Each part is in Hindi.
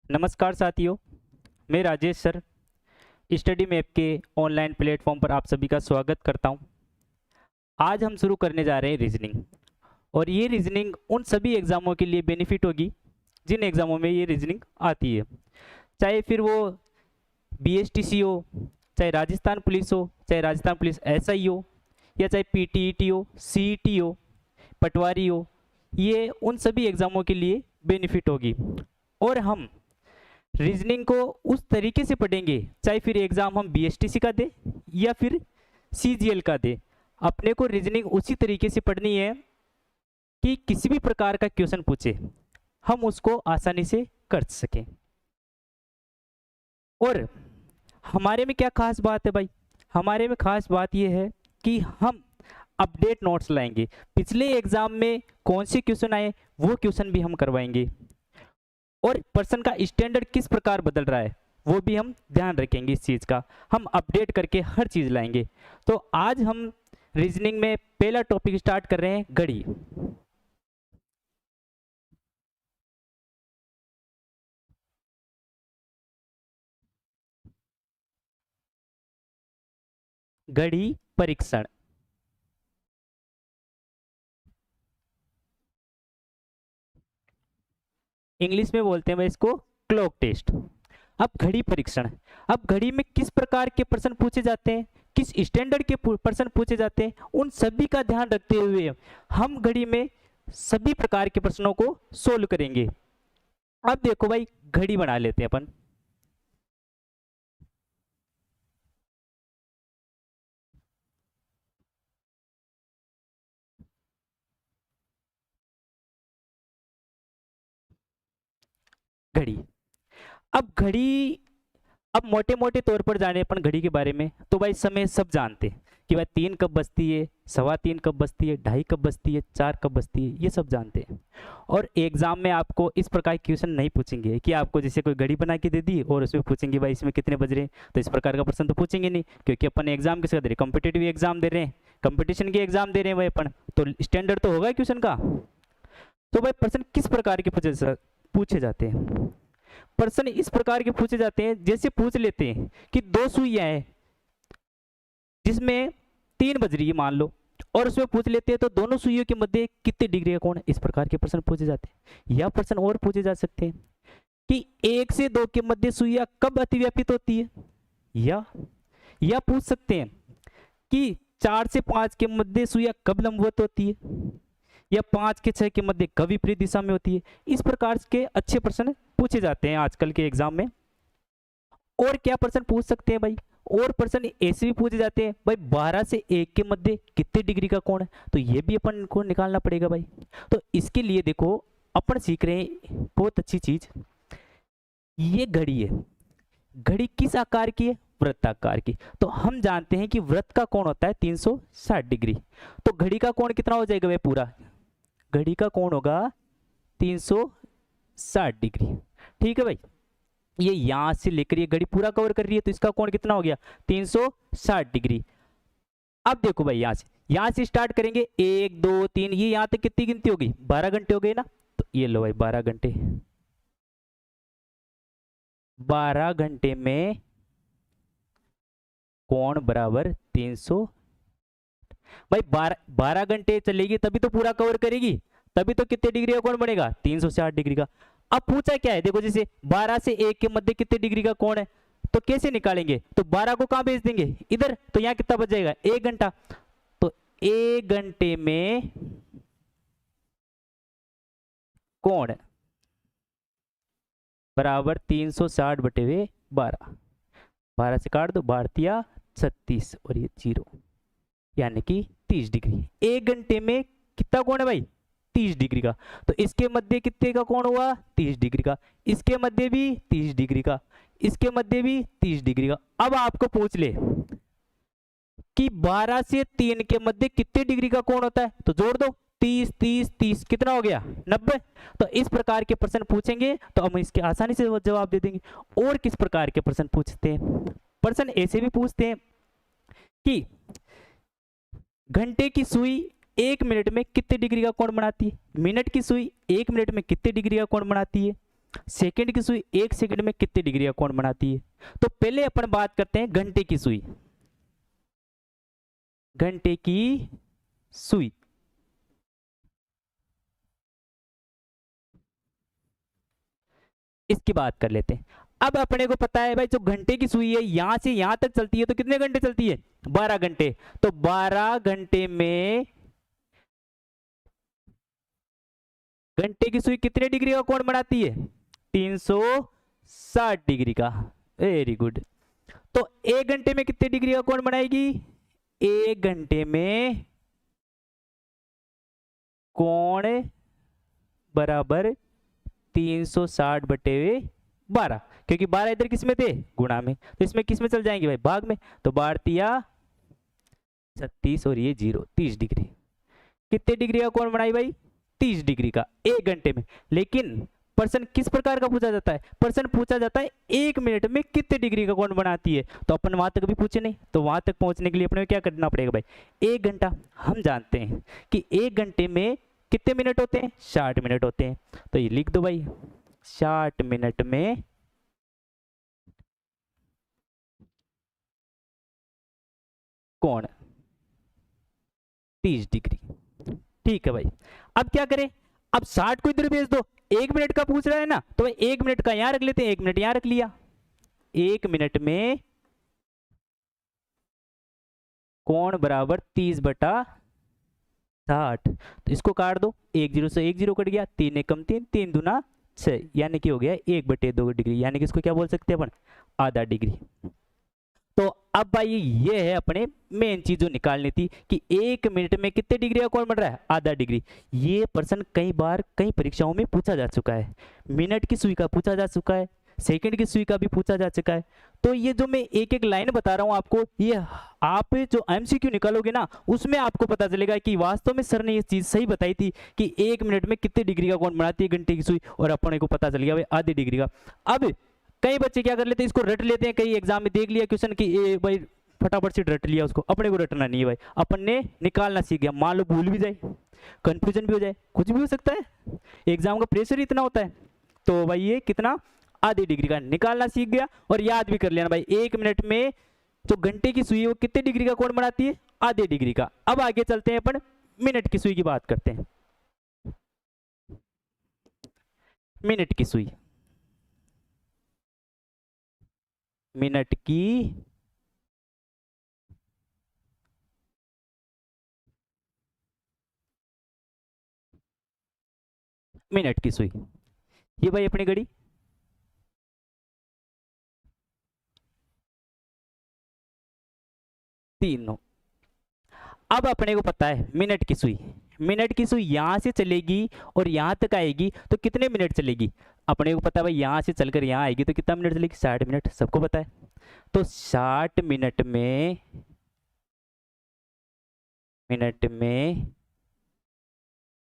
नमस्कार साथियों, मैं राजेश सर स्टडी मैप के ऑनलाइन प्लेटफॉर्म पर आप सभी का स्वागत करता हूं। आज हम शुरू करने जा रहे हैं रीजनिंग, और ये रीजनिंग उन सभी एग्ज़ामों के लिए बेनिफिट होगी जिन एग्ज़ामों में ये रीजनिंग आती है, चाहे फिर वो बीएसटीसी हो, चाहे राजस्थान पुलिस हो, चाहे राजस्थान पुलिस एसआई हो, या चाहे पीटीईटी हो, सीईटी हो, पटवारी हो। ये उन सभी एग्ज़ामों के लिए बेनिफिट होगी। और हम रीजनिंग को उस तरीके से पढ़ेंगे, चाहे फिर एग्ज़ाम हम बीएसटीसी का दे या फिर सीजीएल का दे, अपने को रीजनिंग उसी तरीके से पढ़नी है कि किसी भी प्रकार का क्वेश्चन पूछे हम उसको आसानी से कर सकें। और हमारे में क्या खास बात है भाई, हमारे में खास बात यह है कि हम अपडेट नोट्स लाएंगे। पिछले एग्जाम में कौन से क्वेश्चन आए वो क्वेश्चन भी हम करवाएंगे, और पर्सन का स्टैंडर्ड किस प्रकार बदल रहा है वो भी हम ध्यान रखेंगे। इस चीज़ का हम अपडेट करके हर चीज़ लाएंगे। तो आज हम रीजनिंग में पहला टॉपिक स्टार्ट कर रहे हैं, घड़ी। घड़ी परीक्षण, इंग्लिश में बोलते हैं भाई इसको क्लॉक टेस्ट। अब घड़ी परीक्षण, अब घड़ी में किस प्रकार के प्रश्न पूछे जाते हैं, किस स्टैंडर्ड के प्रश्न पूछे जाते हैं, उन सभी का ध्यान रखते हुए हम घड़ी में सभी प्रकार के प्रश्नों को सोल्व करेंगे। अब देखो भाई, घड़ी बना लेते हैं अपन। घड़ी, अब घड़ी, अब मोटे मोटे तौर पर जाने अपन घड़ी के बारे में, तो भाई समय सब जानते हैं कि भाई 3 कब बजती है, 3:15 कब बजती है, 2:30 कब बजती है, 4 कब बजती है, ये सब जानते हैं। और एग्जाम में आपको इस प्रकार के क्वेश्चन नहीं पूछेंगे कि आपको जैसे कोई घड़ी बना के दे दी और उसमें पूछेंगे भाई इसमें कितने बज रहे हैं, तो इस प्रकार का प्रश्न तो पूछेंगे नहीं, क्योंकि अपन एग्जाम किसका दे रहे हैं, कॉम्पिटेटिव एग्जाम दे रहे हैं, कंपटीशन के एग्जाम दे रहे हैं भाई अपन, तो स्टैंडर्ड तो होगा क्वेश्चन का। तो भाई प्रश्न किस प्रकार के पूछे जाते हैं, प्रश्न इस प्रकार के पूछे जाते हैं, जैसे पूछ लेते हैं कि 2 सुइयां हैं जिसमें 3 बज रही है मान लो, और उसमें पूछ लेते हैं तो दोनों सुइयों के मध्य कितने डिग्री का कोण है। इस प्रकार के प्रश्न पूछे जाते हैं। या प्रश्न और पूछे जा सकते हैं कि 1 से 2 के मध्य सुइयां कब अतिव्यापित होती है। या पूछ सकते हैं कि 4 से 5 के मध्य सुइयां कब लंबवत होती है, या 5 के 6 के मध्य कब विपरीत दिशा में होती है। इस प्रकार के अच्छे प्रश्न पूछे जाते हैं आजकल के एग्जाम में। और क्या प्रश्न पूछ सकते हैं भाई, और प्रश्न ऐसे भी पूछे जाते हैं भाई 12 से 1 के मध्य कितने डिग्री का कोण है, तो ये भी अपन को निकालना पड़ेगा भाई। तो इसके लिए देखो अपन सीख रहे हैं बहुत अच्छी चीज, ये घड़ी है। घड़ी किस आकार की है, वृत्ताकार की। तो हम जानते हैं कि वृत्त का कोण होता है 360 डिग्री। तो घड़ी का कोण कितना हो जाएगा भाई, पूरा घड़ी का कोण होगा 360 डिग्री। ठीक है भाई, ये यहां से लेकर ये घड़ी पूरा कवर कर रही है, तो इसका कोण कितना हो गया 360 डिग्री। अब देखो भाई, यहां से स्टार्ट करेंगे 1 2 3, ये यहां तक कितनी गिनती होगी, 12 घंटे हो गए ना। तो ये लो भाई 12 घंटे, 12 घंटे में कोण बराबर 300। भाई 12 घंटे चलेगी तभी तो पूरा कवर करेगी, तभी तो कितने डिग्री का कोण बनेगा 360 डिग्री का। अब पूछा क्या है, देखो जैसे 12 से 1 के मध्य कितने डिग्री का कोण है, तो कैसे निकालेंगे, तो 12 को कहां भेज देंगे, इधर, तो यहां कितना बच जाएगा 1 घंटा। तो 1 घंटे में कोण बराबर 360 बटे हुए 12, 12 से काट दो, भारतीय 36 और ये 0, यानी कि 30 डिग्री। 1 घंटे में कितना कोण है भाई 30 डिग्री का। तो इसके मध्य कितने का कोण हुआ 30 डिग्री का, इसके मध्य भी 30 डिग्री का, इसके मध्य भी 30 डिग्री का। अब आपको पूछ ले कि 12 से 3 के मध्य कितने डिग्री का कोण होता है, तो जोड़ दो 30 30 30, कितना हो गया 90। तो इस प्रकार के प्रश्न पूछेंगे तो हम इसके आसानी से जवाब दे देंगे। और किस प्रकार के प्रश्न पूछते हैं, प्रश्न ऐसे भी पूछते हैं कि घंटे की सुई 1 मिनट में कितने डिग्री का कोण बनाती है, मिनट की सुई 1 मिनट में कितने डिग्री का कोण बनाती है। सेकंड की सुई 1 सेकंड में कितने डिग्री का कोण बनाती है? तो पहले अपन बात करते हैं घंटे की सुई। घंटे की सुई इसकी बात कर लेते हैं। अब अपने को पता है भाई जो घंटे की सुई है यहां से यहां तक चलती है तो कितने घंटे चलती है? 12 घंटे। तो 12 घंटे में घंटे की सुई कितने डिग्री का कोण बनाती है? 360 डिग्री का। Very good. तो 1 घंटे में कितने डिग्री का कोण बनाएगी? 1 घंटे में कोण बराबर 360 बटे 12, क्योंकि 12 इधर किस में थे? गुणा में, तो इसमें किस में चल जाएंगे भाई? भाग में। तो 12 36 और ये 0, 30 डिग्री। कितने डिग्री का कोण बनाई भाई? 30 डिग्री का 1 घंटे में। लेकिन प्रश्न किस प्रकार का पूछा जाता है? प्रश्न पूछा जाता है 1 मिनट में कितने डिग्री का कोण बनाती है। तो अपन वहां तक भी पूछे नहीं, तो वहां तक पहुंचने के लिए अपने क्या करना पड़ेगा भाई? 1 घंटा। हम जानते हैं कि 1 घंटे में कितने मिनट होते हैं? 60 मिनट होते हैं। तो ये लिख दो भाई, 60 मिनट में कोण 30 डिग्री। ठीक है भाई। अब क्या करें? अब 60 को इधर भेज दो, 1 मिनट का पूछ रहा है ना, तो 1 मिनट का यहां रख लेते हैं, 1 मिनट यहां रख लिया। 1 मिनट में कोण बराबर 30/60। तो इसको काट दो, 1 0 से 1 0 कट गया, 3 1 3, 3 दूना 6, यानी कि हो गया 1/2 डिग्री, यानी कि इसको क्या बोल सकते हैं अपन? आधा डिग्री। तो अब भाई ये है अपने मेन चीज जो निकालनी थी कि 1 मिनट में कितने डिग्री का कोण बन रहा है? आधा डिग्री। ये प्रश्न कई बार कई परीक्षाओं में पूछा जा चुका है। मिनट की सुई का पूछा जा चुका है, सेकंड की सुई का भी पूछा जा चुका है। तो ये जो मैं एक एक लाइन बता रहा हूं आपको, ये आप जो एमसीक्यू निकालोगे ना उसमें आपको पता चलेगा कि वास्तव में सर ने ये चीज सही बताई थी कि 1 मिनट में कितने डिग्री का कोण बनाती है घंटे की सुई, और अपने को पता चल गया भाई आधे डिग्री का। अब कई बच्चे क्या कर लेते हैं, इसको रट लेते हैं। कई एग्जाम में देख लिया क्वेश्चन कि ए भाई फटाफट से रट लिया उसको। अपने को रटना नहीं है भाई, अपन ने निकालना सीख गया। मान लो भूल भी जाए, कंफ्यूजन भी हो जाए, कुछ भी हो सकता है, एग्जाम का प्रेशर इतना होता है। तो भाई ये कितना? आधी डिग्री का निकालना सीख गया और याद भी कर लेना भाई 1 मिनट में जो घंटे की सुई है वो कितने डिग्री का कोण बनाती है? आधे डिग्री का। अब आगे चलते हैं अपन मिनट की सुई की बात करते हैं। मिनट की सुई, मिनट की मिनट की सुई, ये भाई अपनी घड़ी, तीनों। अब अपने को पता है मिनट की सुई, मिनट की सुई यहां से चलेगी और यहां तक आएगी तो कितने मिनट चलेगी? अपने को पता है भाई यहां से चलकर यहां आएगी तो कितना मिनट चलेगी? 60 मिनट, सबको पता है। तो 60 मिनट में, मिनट में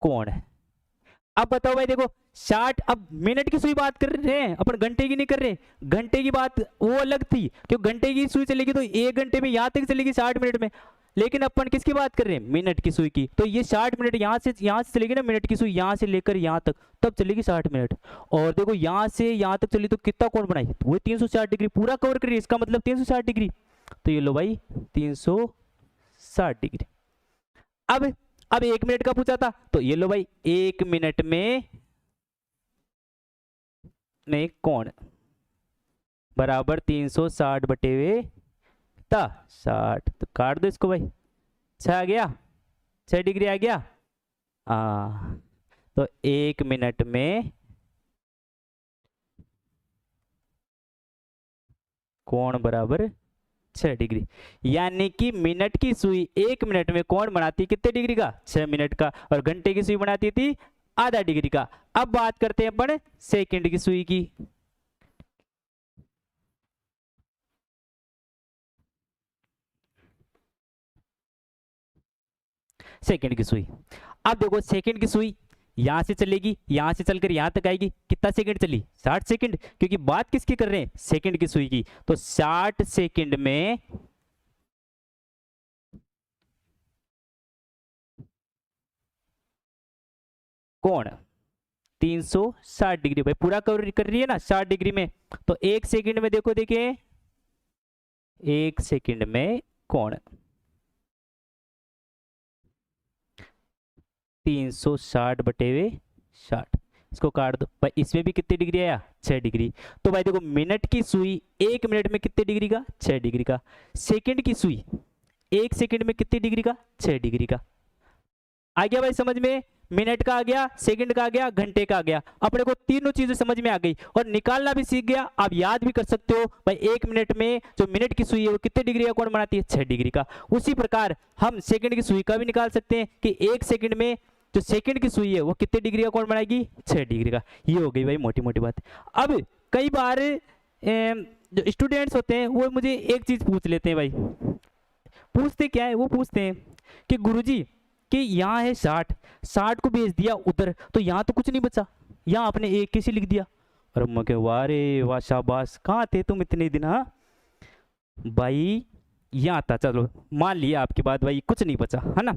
कौन है? अब बताओ भाई, देखो 60, अब मिनट की सुई बात कर रहे हैं अपन, घंटे की नहीं कर रहे। घंटे की बात वो अलग थी, क्यों घंटे की सुई चलेगी तो 1 घंटे में यहां तक चलेगी 60 मिनट में। लेकिन अपन किसकी बात कर रहे हैं? मिनट की सुई की। तो ये 60 मिनट यहां से चलेगी ना मिनट की सुई, यहां से लेकर यहां तक, तब चलेगी 60 मिनट। और देखो यहां से यहां तक चली तो कितना कोण बनाई? वो 360 डिग्री पूरा कवर करिए, इसका मतलब 360 डिग्री। तो ये लो भाई 360 डिग्री। अब 1 मिनट का पूछा था तो ये लो भाई 1 मिनट में कौन बराबर 360 बटे हुए 60। तो काट दो इसको भाई, 6 आ गया, 6 डिग्री आ गया। तो 1 मिनट में कोण बराबर 6 डिग्री, यानी कि मिनट की सुई 1 मिनट में कोण बनाती कितने डिग्री का? 6 मिनट का। और घंटे की सुई बनाती थी आधा डिग्री का। अब बात करते हैं अपन सेकंड की सुई की। सेकंड की सुई, अब देखो सेकंड की सुई यहां से चलेगी, यहां से चलकर यहां तक आएगी, कितना सेकंड चली? 60 सेकंड, क्योंकि बात किसकी कर रहे हैं? सेकंड की सुई की। तो 60 सेकंड में कौन 360 डिग्री। भाई पूरा कवर कर रही है ना 60 डिग्री में। तो 1 सेकंड में देखो, देखिए 1 सेकंड में कोण 360 बटे हुए 60, इसको काट दो भाई। इसमें भी कितनी डिग्री आया, 6 डिग्री। तो भाई देखो मिनट की सुई 1 मिनट में कितने डिग्री का, 6 डिग्री का। सेकंड की सुई 1 सेकंड में कितनी डिग्री का, 6 डिग्री का। आ गया भाई समझ में? मिनट का आ गया, सेकंड का आ गया, घंटे का आ गया। अपने को तीनों चीजें समझ में आ गई और निकालना भी सीख गया। आप याद भी कर सकते हो भाई 1 मिनट में जो मिनट की सुई है वो कितने डिग्री का कोण बनाती है, 6 डिग्री का। उसी प्रकार हम सेकंड की सुई का भी निकाल सकते हैं कि 1 सेकंड में जो सेकंड की सुई है वो कितने डिग्री का कोण बनाएगी, 6 डिग्री का। ये हो गई भाई मोटी मोटी बात। अब कई बार जो स्टूडेंट्स होते हैं वो मुझे एक चीज पूछ लेते हैं भाई। पूछते क्या है, वो पूछते हैं कि गुरुजी कि यहाँ है 60 को भेज दिया उधर, तो यहाँ तो कुछ नहीं बचा, यहाँ आपने एक कैसे लिख दिया। और मैं कह वाह रे वाह शाबाश, कहाँ थे तुम इतने दिन। हाँ भाई यहाँ था, चलो मान लिया आपकी बात भाई, कुछ नहीं बचा है ना।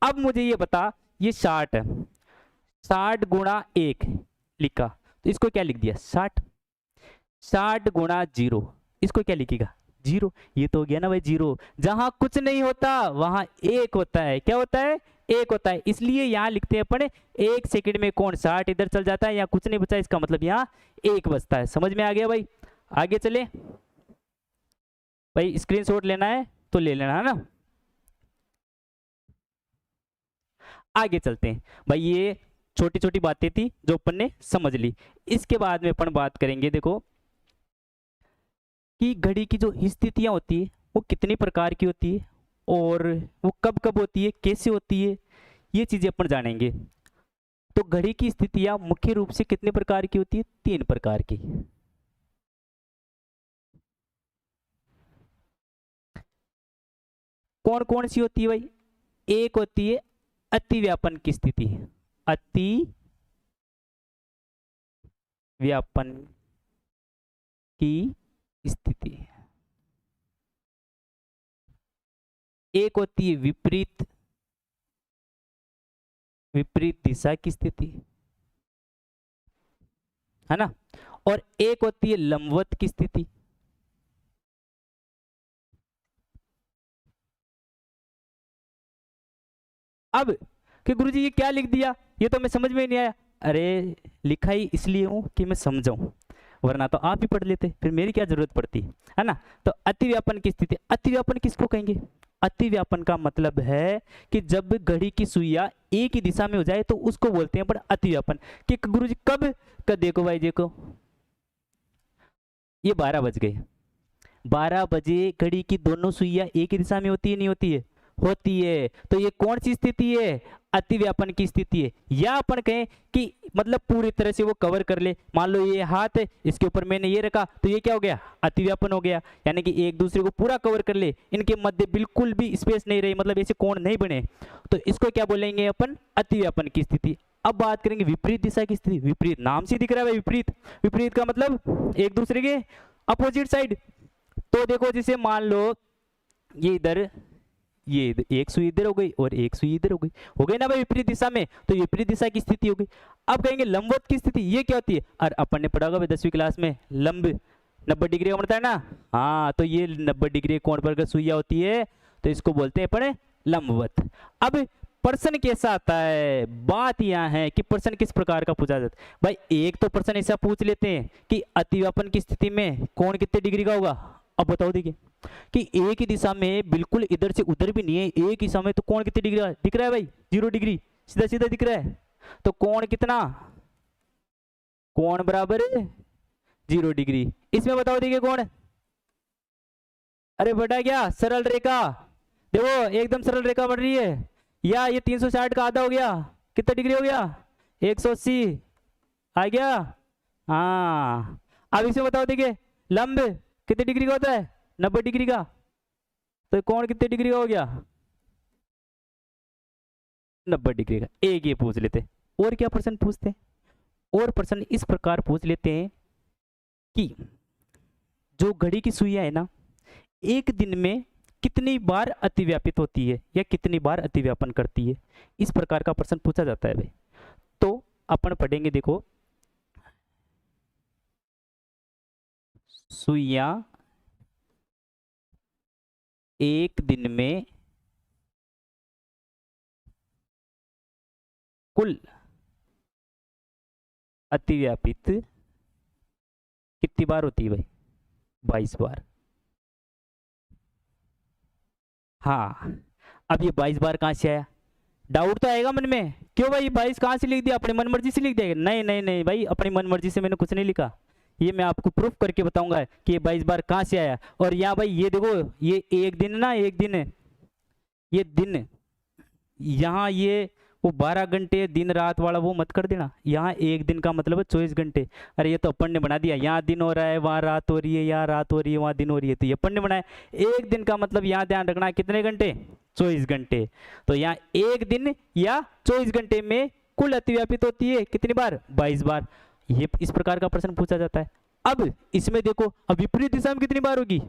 अब मुझे ये बता, ये 60 है, 60 गुणा 1 लिखा तो इसको क्या लिख दिया 60। 60 गुणा 0 इसको क्या लिखेगा 0। ये तो हो गया ना भाई 0। जहां कुछ नहीं होता वहां 1 होता है। क्या होता है, 1 होता है। इसलिए यहाँ लिखते हैं अपन 1 सेकंड में कोण 60 इधर चल जाता है, यहाँ कुछ नहीं बचा, इसका मतलब यहाँ 1 बचता है। समझ में आ गया भाई? आगे चले भाई, स्क्रीनशॉट लेना है तो ले लेना है ना। आगे चलते हैं भाई, ये छोटी छोटी बातें थी जो अपन ने समझ ली। इसके बाद में अपन बात करेंगे देखो कि घड़ी की जो स्थितियां होती है वो कितनी प्रकार की होती है और वो कब कब होती है, कैसे होती है, ये चीजें अपन जानेंगे। तो घड़ी की स्थितियां मुख्य रूप से कितने प्रकार की होती है, 3 प्रकार की। कौन कौन सी होती है भाई? एक होती है अतिव्यापन की स्थिति, अति व्यापन की स्थिति। एक होती है विपरीत दिशा की स्थिति, है ना। और एक होती है लंबवत की स्थिति। अब कि गुरुजी ये क्या लिख दिया, ये तो मैं समझ में नहीं आया। अरे लिखा ही इसलिए हूं कि मैं समझाऊं, वरना तो आप ही पढ़ लेते, फिर मेरी क्या जरूरत पड़ती है ना। तो अतिव्यापन की स्थिति, अतिव्यापन किसको कहेंगे? अतिव्यापन का मतलब है कि जब घड़ी की सुइयां एक ही दिशा में हो जाए तो उसको बोलते हैं पर अतिव्यापन। कि गुरुजी कब देखो भाई, देखो ये 12 बज गए, 12 बजे घड़ी की दोनों सुइयां एक ही दिशा में होती है, नहीं होती है? होती है। तो ये कौन सी स्थिति है? अतिव्यापन की स्थिति है। या अपन कहें कि मतलब पूरी तरह से वो कवर कर ले। मान लो ये हाथ है, इसके ऊपर मैंने ये रखा तो ये क्या हो गया, अतिव्यापन हो गया। यानी कि एक दूसरे को पूरा कवर कर ले, इनके मध्य बिल्कुल भी स्पेस नहीं रही, मतलब ऐसे कोण नहीं बने, तो इसको क्या बोलेंगे अपन, अतिव्यापन की स्थिति। अब बात करेंगे विपरीत दिशा की स्थिति। विपरीत नाम से दिख रहा है विपरीत, विपरीत का मतलब एक दूसरे के अपोजिट साइड। तो देखो जैसे मान लो ये इधर, ये एक सुई इधर हो गई और एक सुई इधर हो गई ना भाई विपरीत दिशा में, तो विपरीत दिशा की स्थिति हो गई। अब कहेंगे लंबवत की स्थिति, ये क्या होती है? और अपन ने पढ़ा होगा भाई 10वीं क्लास में, लंब 90 डिग्री का बनता है ना। हाँ, तो ये 90 डिग्री कोण पर सुइया होती है, तो इसको बोलते हैं अपन लंबवत। अब प्रश्न कैसा आता है, बात यह है कि प्रश्न किस प्रकार का पूछा जाता है भाई। एक तो प्रश्न ऐसा पूछ लेते हैं कि अतिव्यापन की स्थिति में कोण कितने डिग्री का होगा। अब बताओ देखिए कि एक ही दिशा में, बिल्कुल इधर से उधर भी नहीं है, एक ही समय, तो कोण कितने डिग्री का दिख रहा है भाई? 0 डिग्री, सीधा सीधा दिख रहा है। तो कोण कितना, कोण बराबर 0 डिग्री। इसमें बताओ देखिए कोण, अरे बेटा क्या सरल रेखा, देखो एकदम सरल रेखा बढ़ रही है। या ये 360 का आधा हो गया, कितना डिग्री हो गया, 180 आ गया। हाँ, अब इसमें बताओ देखिए लंब कितने डिग्री का होता है, 90 डिग्री का। तो कोण कितने डिग्री का हो गया, 90 डिग्री का। एक ये पूछ लेते। और क्या प्रश्न पूछते हैं? और प्रश्न इस प्रकार पूछ लेते हैं कि जो घड़ी की सुइयां है ना, एक दिन में कितनी बार अतिव्यापित होती है या कितनी बार अतिव्यापन करती है, इस प्रकार का प्रश्न पूछा जाता है भाई। तो अपन पढ़ेंगे, देखो सुइयां एक दिन में कुल अतिव्यापित कितनी बार होती है भाई? 22 बार। हाँ, अब ये 22 बार कहाँ से आया? डाउट तो आएगा मन में, क्यों भाई 22 कहाँ से लिख दिया? अपनी मन मर्जी से लिख दिया? नहीं नहीं नहीं भाई, अपनी मन मर्जी से मैंने कुछ नहीं लिखा। ये मैं आपको प्रूफ करके बताऊंगा कि ये 22 बार कहाँ से आया। और यहाँ भाई ये देखो, ये एक दिन ना, एक दिन है ये दिन, यहाँ ये वो 12 घंटे दिन रात वाला वो मत कर देना। यहाँ एक दिन का मतलब है 24 घंटे। अरे ये तो अपन ने बना दिया, यहाँ दिन हो रहा है वहाँ रात हो रही है, यहाँ रात हो रही है वहाँ दिन हो रही है, तो ये अपन ने बनाया। एक दिन का मतलब यहाँ ध्यान रखना कितने घंटे? 24 घंटे। तो यहाँ एक दिन या 24 घंटे में कुल अतिव्यापित होती है कितनी बार? 22 बार। ये इस प्रकार का प्रश्न पूछा जाता है। अब इसमें देखो, अब विपरीत दिशा में कितनी बार होगी?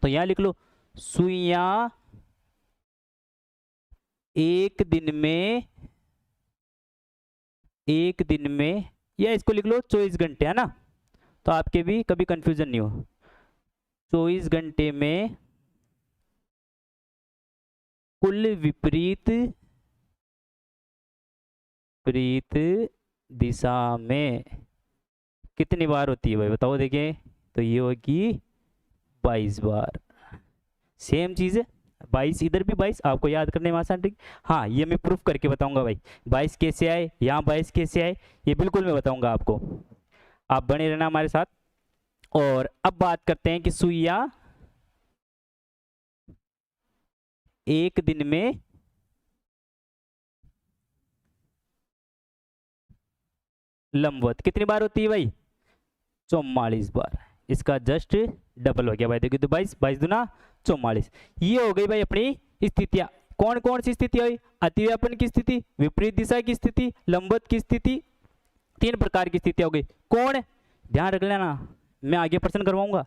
तो यहाँ लिख लो सुइयां एक दिन में, या इसको लिख लो 24 घंटे, है ना, तो आपके भी कभी कंफ्यूजन नहीं हो। 24 घंटे में कुल विपरीत दिशा में कितनी बार होती है भाई? बताओ देखें। तो ये होगी 22 बार। सेम चीज है, 22 इधर भी 22, आपको याद करने में आसान ठीक। हाँ, ये मैं प्रूफ करके बताऊंगा भाई, 22 कैसे आए, यहाँ 22 कैसे आए, ये बिल्कुल मैं बताऊंगा आपको। आप बने रहना हमारे साथ। और अब बात करते हैं कि सुइया एक दिन में लंबवत कितनी बार होती है भाई? 44 बार। इसका जस्ट डबल हो गया भाई, देखिए तो 22 22 दूना 44। ये हो गई भाई अपनी स्थितियां। कौन कौन सी स्थिति हुई? अतिव्यापन की स्थिति, विपरीत दिशा की स्थिति, लंबवत की स्थिति, 3 प्रकार की स्थितियां हो गई। कौन? ध्यान रख लेना, मैं आगे प्रश्न करवाऊंगा,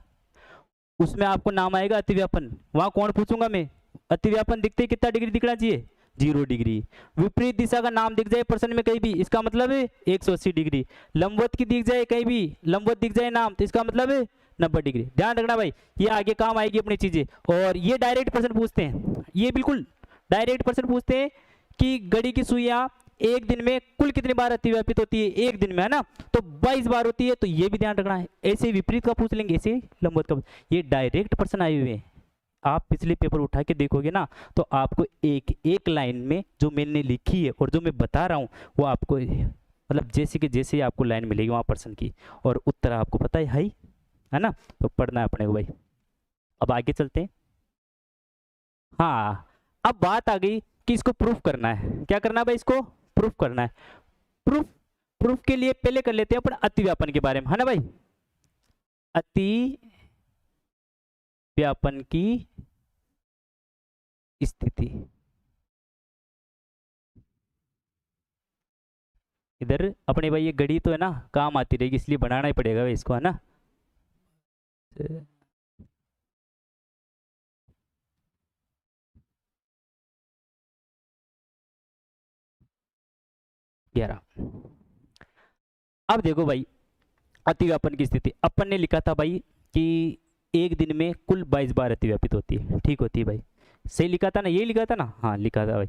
उसमें आपको नाम आएगा अतिव्यापन। वहां कौन पूछूंगा मैं? अतिव्यापन दिखते ही कितना डिग्री दिखना चाहिए? 0 डिग्री। विपरीत दिशा का नाम दिख जाए प्रश्न में कहीं भी, इसका मतलब है 180 डिग्री। लंबवत की दिख जाए कहीं भी, लंबवत दिख जाए नाम, तो इसका मतलब है 90 डिग्री। ध्यान रखना भाई, ये आगे काम आएगी अपनी चीजें। और ये डायरेक्ट प्रश्न पूछते हैं, ये बिल्कुल डायरेक्ट प्रश्न पूछते हैं कि घड़ी की सुइयां एक दिन में कुल कितनी बार अतिव्यापित होती है? एक दिन में, है ना, तो 22 बार होती है। तो ये भी ध्यान रखना है। ऐसे विपरीत का पूछ लेंगे, ऐसे लंबवत का। ये डायरेक्ट प्रश्न आए हुए हैं, आप पिछले पेपर उठा के देखोगे ना, तो आपको एक एक लाइन में जो मैंने लिखी है और जो मैं बता रहा हूँ, वो आपको मतलब जैसे कि जैसे आपको लाइन मिलेगी वहाँ प्रश्न की, और उत्तर आपको पता है ना, तो पढ़ना है अपने को भाई। अब आगे चलते हैं। हाँ, अब बात आ गई कि इसको प्रूफ करना है। क्या करना है भाई? इसको प्रूफ करना है। प्रूफ प्रूफ के लिए पहले कर लेते हैं अपन अतिव्यापन के बारे में, है ना भाई। अति व्यापन की स्थिति, इधर अपने भाई ये घड़ी तो है ना काम आती रहेगी, इसलिए बनाना ही पड़ेगा भाई इसको, है ना। 11। अब देखो भाई, अतिव्यापन की स्थिति अपन ने लिखा था भाई कि एक दिन में कुल 22 बार अतिव्यापित होती है, ठीक होती है भाई। सही लिखा था ना? ये लिखा था ना? हाँ लिखा था भाई।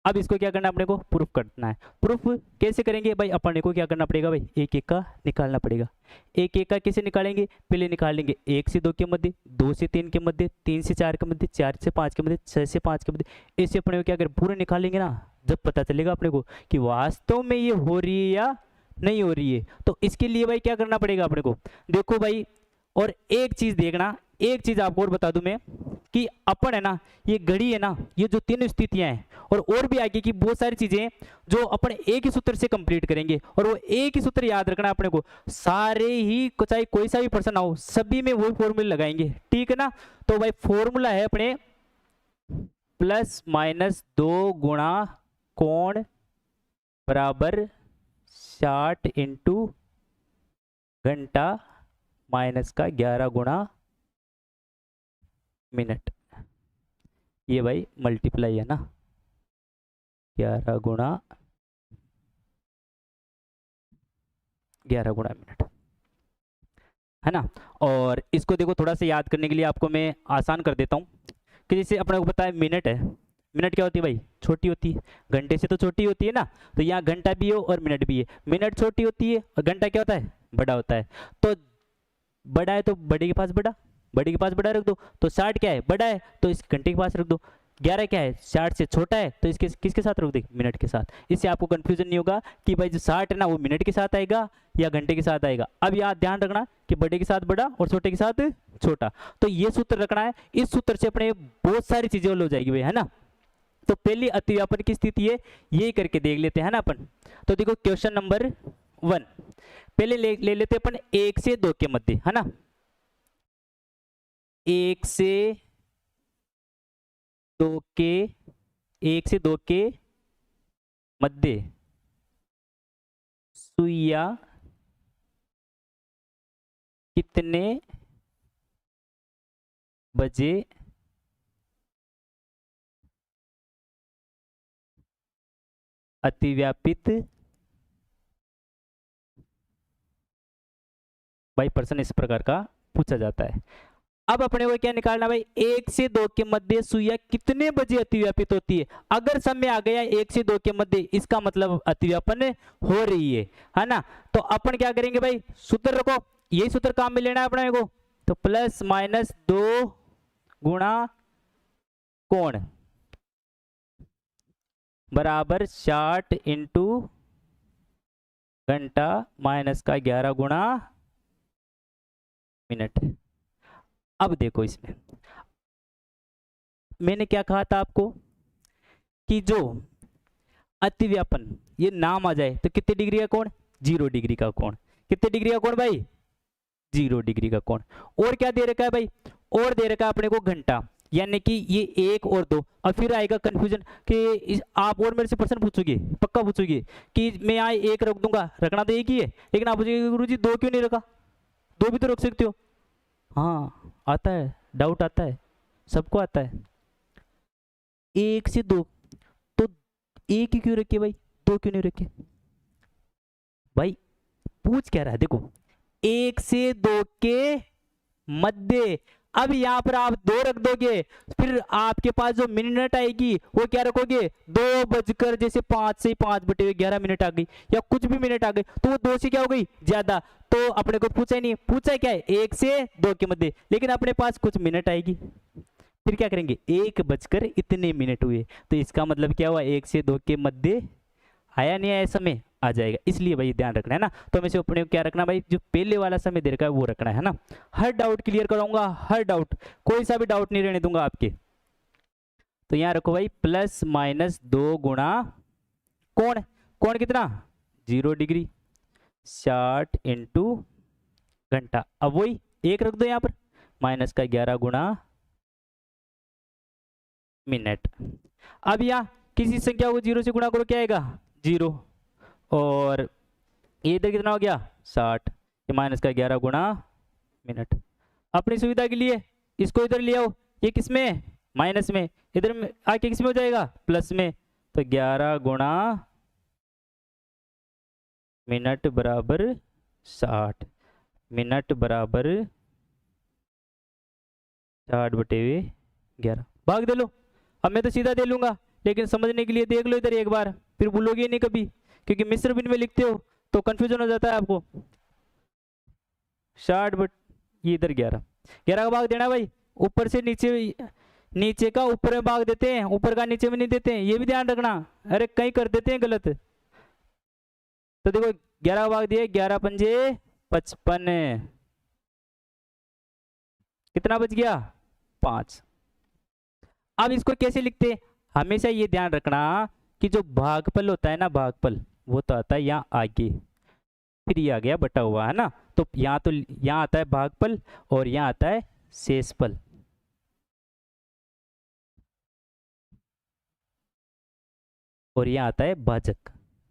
अब इसको क्या करना है अपने को? प्रूफ करना है। प्रूफ कैसे करेंगे भाई? अपने को क्या करना पड़ेगा भाई? एक एक का निकालना पड़ेगा। एक एक का कैसे निकालेंगे? पहले निकालेंगे 1 से 2 के मध्य, 2 से 3 के मध्य, 3 से 4 के मध्य, 4 से 5 के मध्य, 6 से 5 के मध्य। ऐसे अपने को क्या करें? पूरे निकालेंगे ना, जब पता चलेगा अपने को कि वास्तव में ये हो रही है या नहीं हो रही है। तो इसके लिए भाई क्या करना पड़ेगा अपने को? देखो भाई, और एक चीज देखना, एक चीज आपको और बता दूं मैं कि अपन है ना, ये घड़ी है ना, ये जो 3 स्थितियां हैं, और भी आगे की बहुत सारी चीजें जो अपन एक ही सूत्र से कंप्लीट करेंगे। और वो एक ही सूत्र याद रखना अपने को, सारे ही चाहे कोई सा भी प्रश्न हो, सभी में वही फॉर्मूला लगाएंगे, ठीक है ना। तो भाई फॉर्मूला है अपने +-2 गुणा कोण बराबर 60 इंटू घंटा माइनस का 11 गुणा मिनट। ये भाई मल्टीप्लाई है ना, 11 गुणा 11 गुणा मिनट, है ना। और इसको देखो थोड़ा सा याद करने के लिए आपको मैं आसान कर देता हूँ कि जैसे अपने को पता है मिनट है, मिनट क्या होती है भाई, छोटी होती है, घंटे से तो छोटी होती है ना। तो यहाँ घंटा भी हो और मिनट भी है, मिनट छोटी होती है और घंटा क्या होता है, बड़ा होता है। तो बड़ा है तो बड़े के पास बड़ा, बड़े के पास बड़ा रख दो। तो 60 क्या है, बड़ा है, तो इस घंटे के पास रख दो। 11 क्या है, 60 से छोटा है, तो इसके किसके साथ रख दे, मिनट के साथ। इससे आपको कंफ्यूजन नहीं होगा कि भाई जो 60 है ना वो मिनट के साथ आएगा या घंटे के साथ आएगा। अब याद ध्यान रखना कि बड़े के साथ बड़ा और छोटे के साथ छोटा, तो ये सूत्र रखना है। इस सूत्र से अपने बहुत सारी चीजें हो जाएगी भाई, है ना। तो पहली अतिव्यापन की स्थिति है, यही करके देख लेते हैं ना अपन। तो देखो क्वेश्चन नंबर 1 पहले ले लेते अपन 1 से 2 के मध्य, है ना। 1 से 2 के, 1 से 2 के मध्य सुइया कितने बजे अतिव्यापित, भाई प्रश्न इस प्रकार का पूछा जाता है। अब अपने को क्या निकालना भाई, 1 से 2 के मध्य सुइया कितने बजे अतिव्यापित होती है। अगर समय आ गया 1 से 2 के मध्य, इसका मतलब अतिव्यापन हो रही है ना। तो अपन क्या करेंगे भाई, सूत्र रखो, यही सूत्र काम में लेना है अपने को। तो प्लस माइनस 2 गुणा कोण बराबर 60 इंटू घंटा माइनस का 11 गुणा मिनट। अब देखो इसमें मैंने क्या कहा था आपको कि जो अतिव्यापन ये नाम आ जाए तो कितने डिग्री का कोण, 0 डिग्री का कोण। कितने डिग्री का कोण भाई, 0 डिग्री का कोण। और क्या दे रखा है भाई, और दे रखा है अपने को घंटा, यानी कि ये 1 और 2। अब फिर आएगा कंफ्यूजन कि आप और मेरे से प्रश्न पूछोगे, पक्का पूछोगे कि मैं यहाँ 1 रख दूंगा, रखना तो 1 ही है, लेकिन आप पूछोगे गुरुजी 2 क्यों नहीं रखा, 2 भी तो रख सकते हो। हाँ आता है, डाउट आता है, सबको आता है। 1 से 2 तो 1 ही क्यों रखे भाई, 2 क्यों नहीं रखे भाई, पूछ क्या रहा है देखो, 1 से 2 के मध्य। अब यहाँ पर आप 2 रख दोगे, फिर आपके पास जो मिनट आएगी वो क्या रखोगे, 2 बजकर जैसे 5 से 5/11 मिनट आ गई या कुछ भी मिनट आ गई, तो वो 2 से क्या हो गई ज्यादा। तो अपने को पूछा ही नहीं, पूछा क्या है 1 से 2 के मध्य, लेकिन अपने पास कुछ मिनट आएगी, फिर क्या करेंगे 1 बजकर इतने मिनट हुए, तो इसका मतलब क्या हुआ 1 से 2 के मध्य आया नहीं आया समय, आ जाएगा। इसलिए भाई ध्यान रखना है ना। तो हमें से अपने को क्या रखना भाई, जो पहले वाला समय दे रखा है वो रखना है ना। हर डाउट क्लियर कराऊंगा, हर डाउट, कोई सा भी डाउट नहीं रहने दूंगा आपके। तो यहाँ रखो भाई प्लस माइनस 2 गुणा कोण, कोण कितना 0 डिग्री, 60 इंटू घंटा। अब वही 1 रख दो यहाँ पर, माइनस का 11 गुणा मिनट। अब यहाँ किसी संख्या को 0 से गुणा करो, क्या आएगा 0, और ये इधर कितना हो गया 60, ये माइनस का 11 गुणा मिनट। अपनी सुविधा के लिए इसको इधर ले आओ, ये किस में माइनस में, इधर में आके किस में हो जाएगा प्लस में। तो 11 गुणा मिनट बराबर 60, मिनट बराबर 60/11 भाग दे लो। अब मैं तो सीधा दे लूंगा, लेकिन समझने के लिए देख लो इधर एक बार, फिर भूलोगे नहीं कभी, क्योंकि मिश्र भिन्न में लिखते हो तो कंफ्यूजन हो जाता है आपको। 60 ये इधर 11 का भाग देना भाई, ऊपर से नीचे, नीचे का ऊपर में भाग देते हैं, ऊपर का नीचे में नहीं देते हैं, ये भी ध्यान रखना, अरे कहीं कर देते हैं गलत। तो देखो 11 का भाग दिए, 11 पंजे 55, कितना बच गया 5। अब इसको कैसे लिखते हैं, हमेशा ये ध्यान रखना कि जो भागफल होता है ना, भागफल वो तो आता है यहाँ आगे, फिर ये आ गया बटा हुआ, है ना। तो यहाँ आता है भागफल और यहाँ आता है शेषफल। और यहाँ आता है भाजक।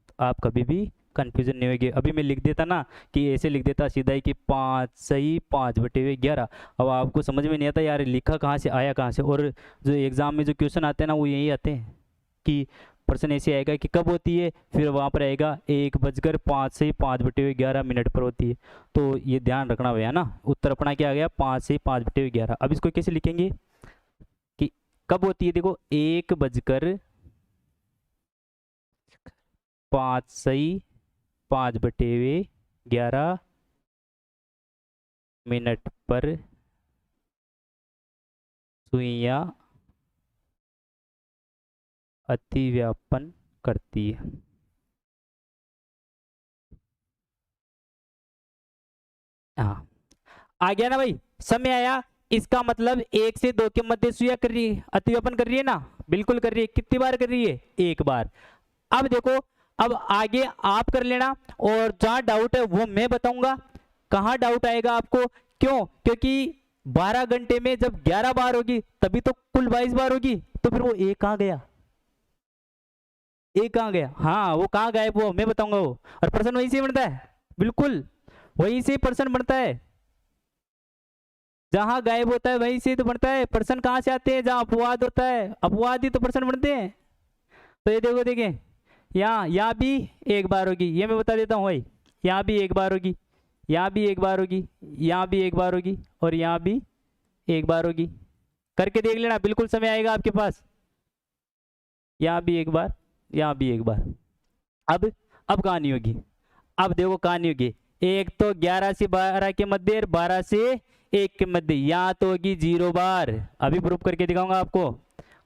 तो आप कभी भी कंफ्यूजन नहीं होगी। अभी मैं लिख देता ना कि ऐसे लिख देता सीधा ही कि 5 सही 5/11। अब आपको समझ में नहीं आता यार लिखा कहाँ से आया कहाँ से। और जो एग्जाम में जो क्वेश्चन आते हैं ना वो यही आते हैं कि प्रश्न ऐसे आएगा कि कब होती है, फिर वहाँ पर आएगा 1:05 से 5/11 पर होती है। तो ये ध्यान रखना भैया ना, उत्तर अपना क्या आ गया 5 से 5/11। अब इसको कैसे लिखेंगे कि कब होती है, देखो 1:05 से 5/11 पर सुइयां अतिव्यापन करती है। हाँ आ गया ना भाई, समय आया। इसका मतलब 1 से 2 के मध्य सुइया कर रही है, अतिव्यापन कर रही है ना, बिल्कुल कर रही है। कितनी बार कर रही है, एक बार। अब देखो, अब आगे आप कर लेना, और जहां डाउट है वो मैं बताऊंगा। कहां डाउट आएगा आपको, क्यों, क्योंकि 12 घंटे में जब 11 बार होगी तभी तो कुल 22 बार होगी, तो फिर वो एक कहां गया, एक कहां गया, हाँ वो कहां गायब, वो मैं बताऊंगा वो। और प्रश्न वहीं से बनता है, बिल्कुल वहीं से प्रश्न बनता है। जहां गायब होता है वहीं से तो बनता है प्रश्न। कहां से आते हैं, जहां अपवाद होता है, अपवाद ही तो प्रश्न बनते हैं। तो ये देखो, देखें यहाँ भी एक बार होगी, ये मैं बता देता हूँ भाई। यहाँ भी एक बार होगी, यहाँ भी एक बार होगी, यहाँ भी एक बार होगी, और यहाँ भी एक बार होगी। करके देख लेना, बिल्कुल समय आएगा आपके पास। यहाँ भी एक बार, यहाँ भी एक बार। अब कहानी होगी, अब देखो कहानी होगी। एक तो 11 से 12 के मध्य और 12 से 1 के मध्य, यहाँ तो होगी 0 बार, अभी प्रूफ करके दिखाऊंगा आपको।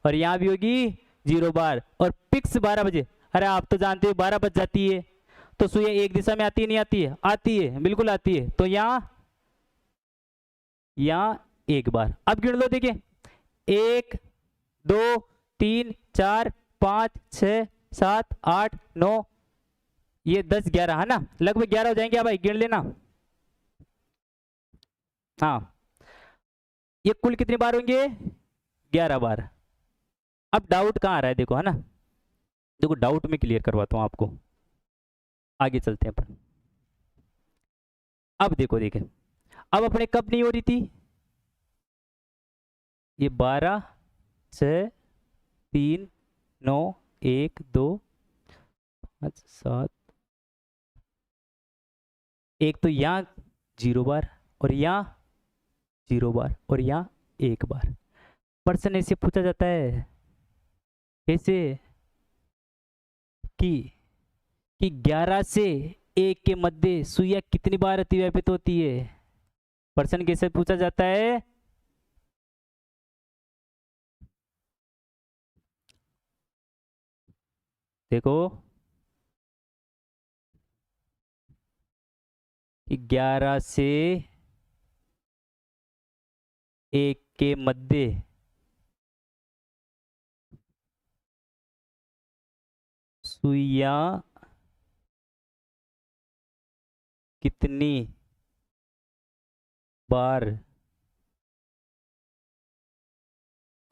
और यहाँ भी होगी 0 बार, और फिक्स 12 बजे। अरे आप तो जानते हो 12 बज जाती है तो सुइया एक दिशा में आती है, नहीं आती है, आती है, बिल्कुल आती है। तो यहाँ एक बार। अब गिन लो, देखिए 1 2 3 4 5 6 7 8 9, ये 10 11 है ना, लगभग 11 हो जाएंगे। अब भाई गिन लेना। हाँ ये कुल कितनी बार होंगे, 11 बार। अब डाउट कहाँ आ रहा है, देखो है ना, देखो डाउट में क्लियर करवाता हूँ आपको, आगे चलते हैं अपन। अब देखो, देखें अब अपने कब नहीं हो रही थी, ये 12 6 3 9 1 2 5 7, एक तो यहाँ 0 बार, और यहाँ 0 बार, और यहाँ 1 बार। प्रश्न ऐसे पूछा जाता है, कैसे, कि 11 से 1 के मध्य सुइया कितनी बार अतिव्यापित होती है। प्रश्न कैसे पूछा जाता है, देखो कि 11 से 1 के मध्य सुइया कितनी बार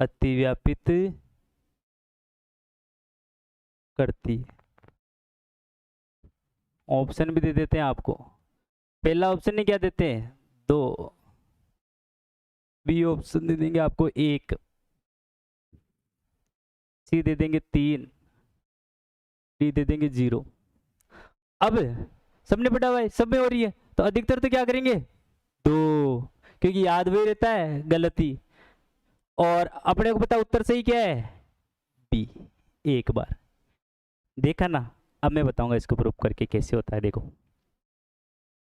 अतिव्यापित करती है। ऑप्शन भी दे देते हैं आपको। पहला ऑप्शन नहीं क्या देते हैं, 2, बी ऑप्शन दे देंगे आपको 1, सी दे देंगे 3, डी दे देंगे 0। अब सबने पढ़ा हुआ है, सब में हो रही है, तो अधिकतर तो क्या करेंगे 2, क्योंकि याद वही रहता है गलती। और अपने को पता उत्तर सही क्या है, बी, 1 बार। देखा ना, अब मैं बताऊंगा इसको प्रूफ करके कैसे होता है। देखो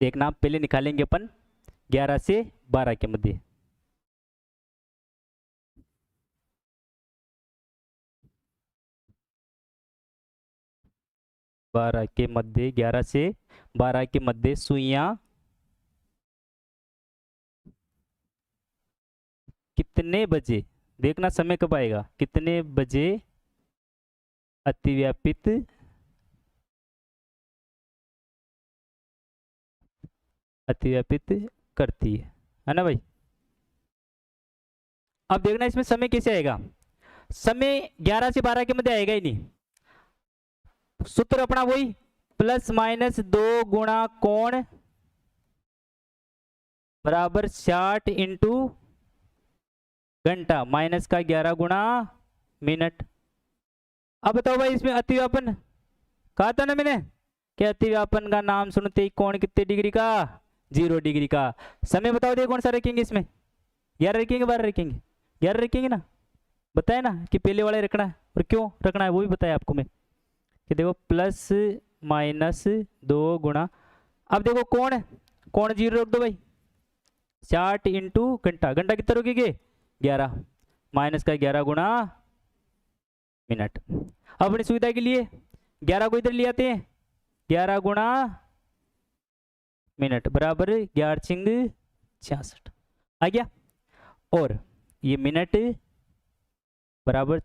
देखना, पहले निकालेंगे अपन 11 से 12 के मध्य। बारह के मध्य, 11 से 12 के मध्य सुइयां कितने बजे, देखना समय कब आएगा, कितने बजे अतिव्यापित करती है ना भाई। अब देखना इसमें समय कैसे आएगा, समय 11 से 12 के मध्य आएगा ही नहीं। सूत्र अपना वही, ±2 गुणा कोण बराबर 60 इंटू घंटा, माइनस का 11 गुणा मिनट। अब बताओ भाई इसमें अतिव्यापन कहा था ना मैंने कि अतिव्यापन का नाम सुनते ही कोण कितने डिग्री का 0 डिग्री का। समय बताओ दे कौन सा रखेंगे इसमें 11 रखेंगे 12 रखेंगे 11 रखेंगे ना बताया ना कि पहले वाला रखना है और क्यों रखना है वो भी बताया आपको मैं कि देखो प्लस माइनस 2 गुणा अब देखो कोण 0 रख दो भाई 60 इंटू घंटा घंटा कितना रोकेंगे 11 माइनस का 11 गुणा मिनट। अब अपनी सुविधा के लिए 11 को इधर ले आते हैं 11 गुणा मिनट बराबर 11 छिंग 66 आ गया। और ये मिनट बराबर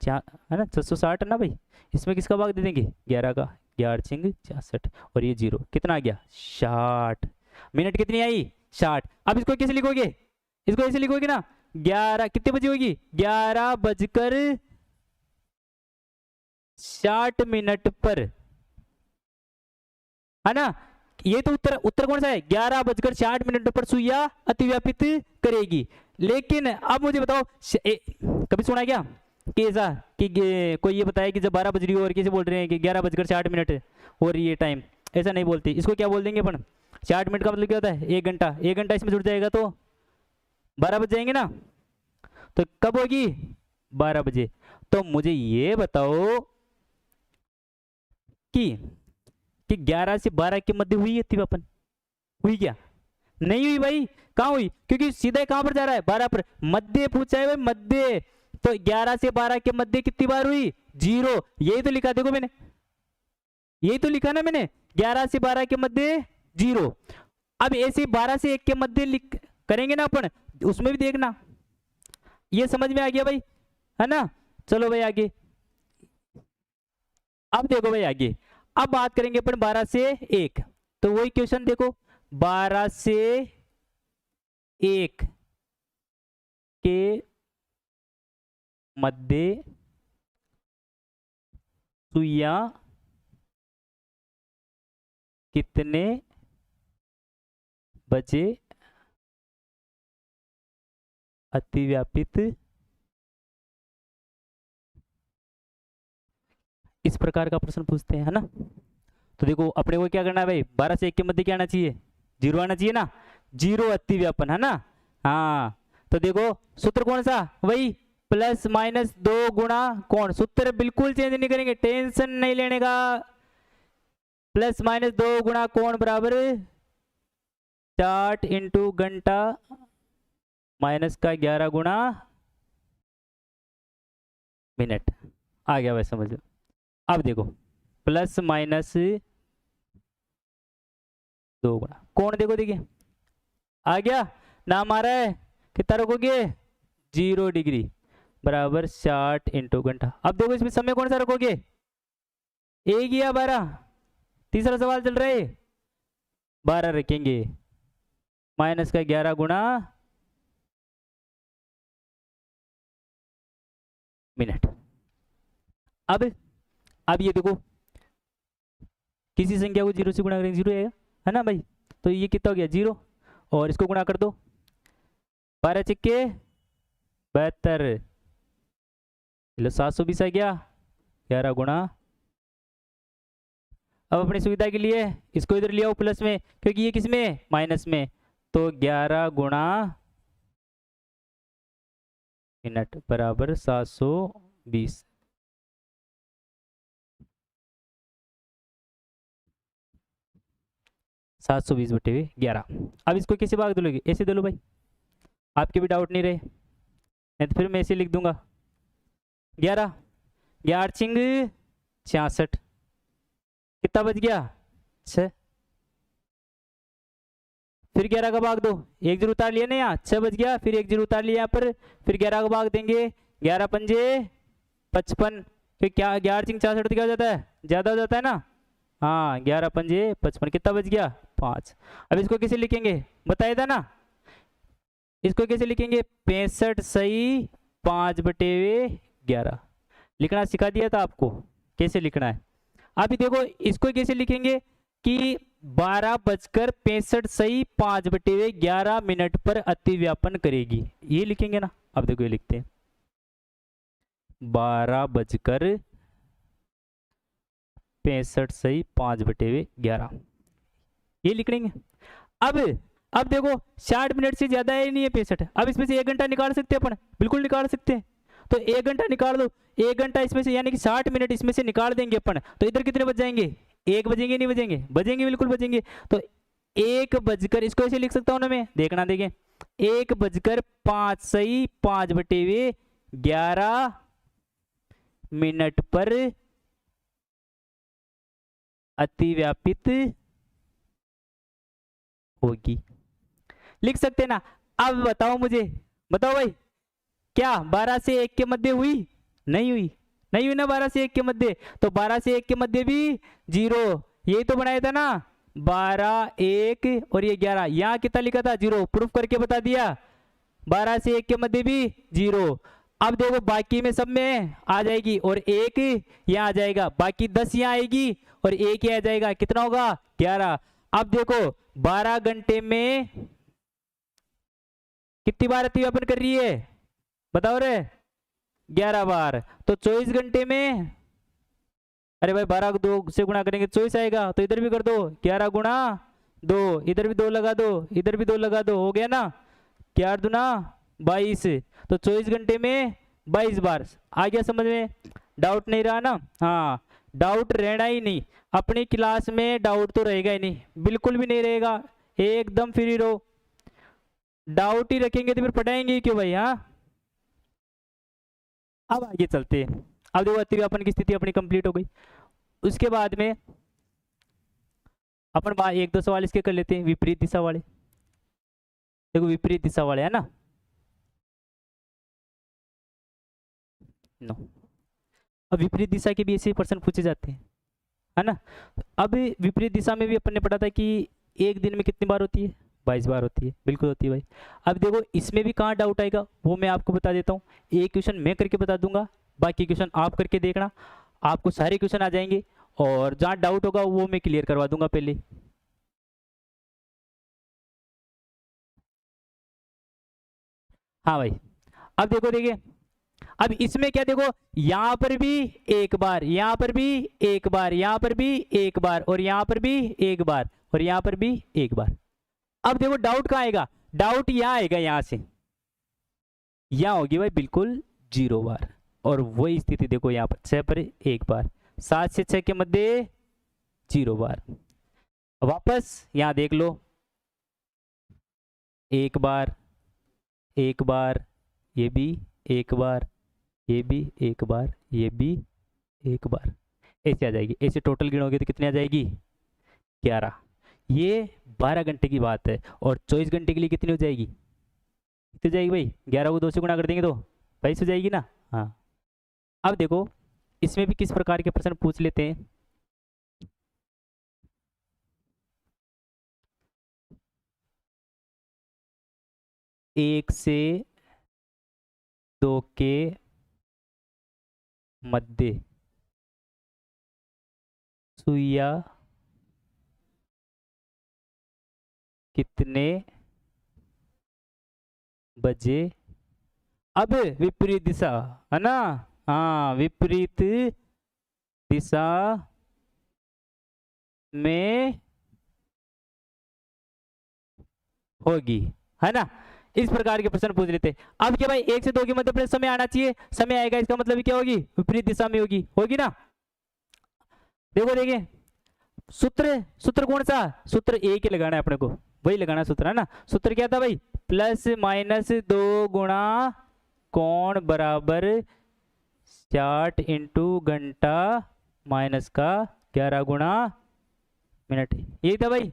है ना 660 ना भाई इसमें किसका भाग दे देंगे 11 का 11 छिंग 66 और ये 0 कितना आ गया 60 मिनट कितनी आई 60। अब इसको कैसे लिखोगे इसको ऐसे लिखोगे ना 11 कितने बजे होगी 11:60 पर है ना। ये तो उत्तर कौन सा है 11:60 पर सुइया अतिव्यापित करेगी। लेकिन अब मुझे बताओ कभी सुना क्या कि ऐसा कि कोई ये बताया कि जब 12 बज रही हो और किसे बोल रहे हैं कि 11:60 और ये टाइम ऐसा नहीं बोलते इसको क्या बोल देंगे अपन 60 मिनट का मतलब क्या होता है 1 घंटा 1 घंटा इसमें जुड़ जाएगा तो 12 बज जाएंगे ना तो कब होगी 12 बजे। तो मुझे ये बताओ कि 11 से 12 के मध्य हुई अतिव्यापन हुई क्या नहीं हुई भाई कहाँ हुई क्योंकि सीधा कहां पर जा रहा है 12 पर मध्य पूछा है भाई मध्य तो 11 से 12 के मध्य कितनी बार हुई 0 यही तो लिखा देखो मैंने यही तो लिखा ना मैंने 11 से 12 के मध्य 0। अब ऐसे 12 से 1 के मध्य लिख करेंगे ना अपन उसमें भी देखना ये समझ में आ गया भाई है ना। चलो भाई आगे अब देखो भाई आगे अब बात करेंगे अपन 12 से 1 तो वही क्वेश्चन देखो 12 से 1 के मध्य सुइया कितने बजे अतिव्यापित इस प्रकार का प्रश्न पूछते हैं है ना। तो देखो अपने को क्या करना है भाई 12 से 1 के मध्य क्या आना चाहिए 0 आना चाहिए ना 0 अतिव्यापन है ना। हाँ तो देखो सूत्र कौन सा वही प्लस माइनस 2 गुणा कोण सूत्र बिल्कुल चेंज नहीं करेंगे टेंशन नहीं लेने का प्लस माइनस 2 गुणा कोण बराबर 60 इंटू घंटा माइनस का 11 गुणा मिनट आ गया भाई समझ लो। अब देखो प्लस माइनस 2 गुणा कोण देखो देखिए आ गया नाम आ रहा है कितना रखोगे 0 डिग्री बराबर 60 इंटू घंटा। अब देखो इसमें समय कौन सा रखोगे 1 या 12 तीसरा सवाल चल रहा है 12 रखेंगे माइनस का 11 गुणा मिनट। अब ये देखो किसी संख्या को 0 से गुणा करेंगे 0 आएगा है ना भाई तो ये कितना हो गया 0 और इसको गुणा कर दो 12 छिक्के 72 चलो 720 आ गया 11 गुणा। अब अपनी सुविधा के लिए इसको इधर ले आओ प्लस में क्योंकि ये किस में माइनस में तो 11 गुणा मिनट बराबर 720 720/11। अब इसको कैसे भाग दोगे ऐसे दे लो भाई आपके भी डाउट नहीं रहे नहीं तो फिर मैं ऐसे लिख दूंगा 11 11 छिंग 66 कितना बच गया 6 फिर 11 का भाग दो 1 0 उतार लिया ना यहाँ 6 बच गया फिर 1 0 उतार लिया यहाँ पर फिर 11 का भाग देंगे 11 पंजे 55 फिर क्या 11 छिंग 66 क्या हो जाता है ज्यादा हो जाता है ना हाँ 11 पंजे 55 कितना बच गया 5। अब इसको कैसे लिखेंगे बताया था ना इसको कैसे लिखेंगे 65 सही 5/11 लिखना सिखा दिया था आपको कैसे लिखना है। अभी देखो इसको कैसे लिखेंगे कि 12:65 सही 5/11 मिनट पर अतिव्यापन करेगी ये लिखेंगे ना। अब देखो ये लिखते हैं 12:65 65 सही 5/11 ये लिख लेंगे। अब देखो 60 मिनट से ज्यादा है नहीं है 65। अब इसमें से 1 घंटा निकाल सकते हैं अपन, बिल्कुल निकाल सकते हैं। तो 1 घंटा निकाल दो, 1 घंटा इसमें से यानी कि 60 मिनट इसमें से निकाल देंगे अपन, तो इधर कितने बच जाएंगे? 1 बजेंगे नहीं बजेंगे? बजेंगे, बिल्कुल बजेंगे। तो 1 बजकर, इसको ऐसे लिख सकता हूँ ना मैं, देखना देखें, 1:05 सही 5/11 मिनट पर अतिव्यापित होगी। लिख सकते ना? अब बताओ मुझे, बताओ भाई, क्या 12 से 1 के मध्य हुई? नहीं हुई, नहीं हुई ना 12 से 1 के मध्य। तो 12 से 1 के मध्य भी 0, यही तो बनाया था ना, 12, 1 और ये 11। यहाँ कितना लिखा था? 0। प्रूफ करके बता दिया, 12 से 1 के मध्य भी 0। अब देखो बाकी में सब में आ जाएगी और 1 यहाँ आ जाएगा, बाकी 10 यहाँ आएगी और 1 यहाँ आ जाएगा, कितना होगा? 11। अब देखो 12 घंटे में कितनी बार अतिव्यापन कर रही है? बताओ रे, 11 बार। तो 24 घंटे में, अरे भाई 12 को 2 से गुणा करेंगे 24 आएगा, तो इधर भी कर दो 11 गुणा 2, इधर भी 2 लगा दो, इधर भी 2 लगा दो, हो गया ना, 4 दूना 22। तो 24 घंटे में 22 बार। आ गया समझ में? डाउट नहीं रहा ना? हाँ, डाउट रहना ही नहीं, अपनी क्लास में डाउट तो रहेगा ही नहीं, बिल्कुल भी नहीं रहेगा, एकदम फ्री रहो। डाउट ही रखेंगे तो फिर पढ़ाएंगे क्यों भाई? हाँ, अब आगे चलते हैं। अब देखो अतिव्यापन की स्थिति अपनी कंप्लीट हो गई। उसके बाद में अपन 1-2 सवाल इसके कर लेते हैं, विपरीत दिशा वाले। देखो विपरीत दिशा वाले है ना, नो, अब विपरीत दिशा के भी ऐसे प्रश्न पूछे जाते हैं, है ना। अब विपरीत दिशा में भी अपन ने पढ़ा था कि एक दिन में कितनी बार होती है? 22 बार होती है, बिल्कुल होती है भाई। अब देखो इसमें भी कहाँ डाउट आएगा वो मैं आपको बता देता हूँ। एक क्वेश्चन मैं करके बता दूंगा, बाकी क्वेश्चन आप करके देखना, आपको सारे क्वेश्चन आ जाएंगे, और जहाँ डाउट होगा वो मैं क्लियर करवा दूंगा पहले। हाँ भाई, अब देखो, देखिए अब इसमें क्या, देखो यहाँ पर भी 1 बार, यहाँ पर भी 1 बार, यहाँ पर भी 1 बार, और यहाँ पर भी 1 बार, और यहाँ पर भी 1 बार। अब देखो डाउट कहाँ आएगा? डाउट यहाँ आएगा, यहाँ से यहाँ होगी भाई बिल्कुल 0 बार, और वही स्थिति देखो यहाँ पर 6 पर 1 बार, 7 से 6 के मध्य 0 बार। वापस यहाँ देख लो, 1 बार, 1 बार, ये भी 1 बार, ये भी 1 बार, ये भी 1 बार, ऐसे आ जाएगी। ऐसे टोटल गिनोगे तो कितनी आ जाएगी? 11। ये 12 घंटे की बात है, और 24 घंटे के लिए कितनी हो जाएगी? कितनी हो जाएगी भाई? 11 को 2 से गुणा कर देंगे तो 22 हो जाएगी ना। हाँ, अब देखो इसमें भी किस प्रकार के प्रश्न पूछ लेते हैं। एक से 2 के मध्य सुइया कितने बजे? अब विपरीत दिशा है ना, हाँ, विपरीत दिशा में होगी, है ना। इस प्रकार के प्रश्न पूछ लेते। अब क्या भाई 1 से 2 के मध्य अपने समय आना चाहिए, समय आएगा, इसका मतलब क्या होगी? विपरीत दिशा में होगी, होगी ना। देखो देखिए सूत्र कौन सा? सूत्र एक ही लगाना है अपने को, वही लगाना सूत्र, है ना। सूत्र क्या था भाई? +-2 गुणा कोण बराबर 60 × घंटा माइनस का 11 गुणा मिनट, यही था भाई।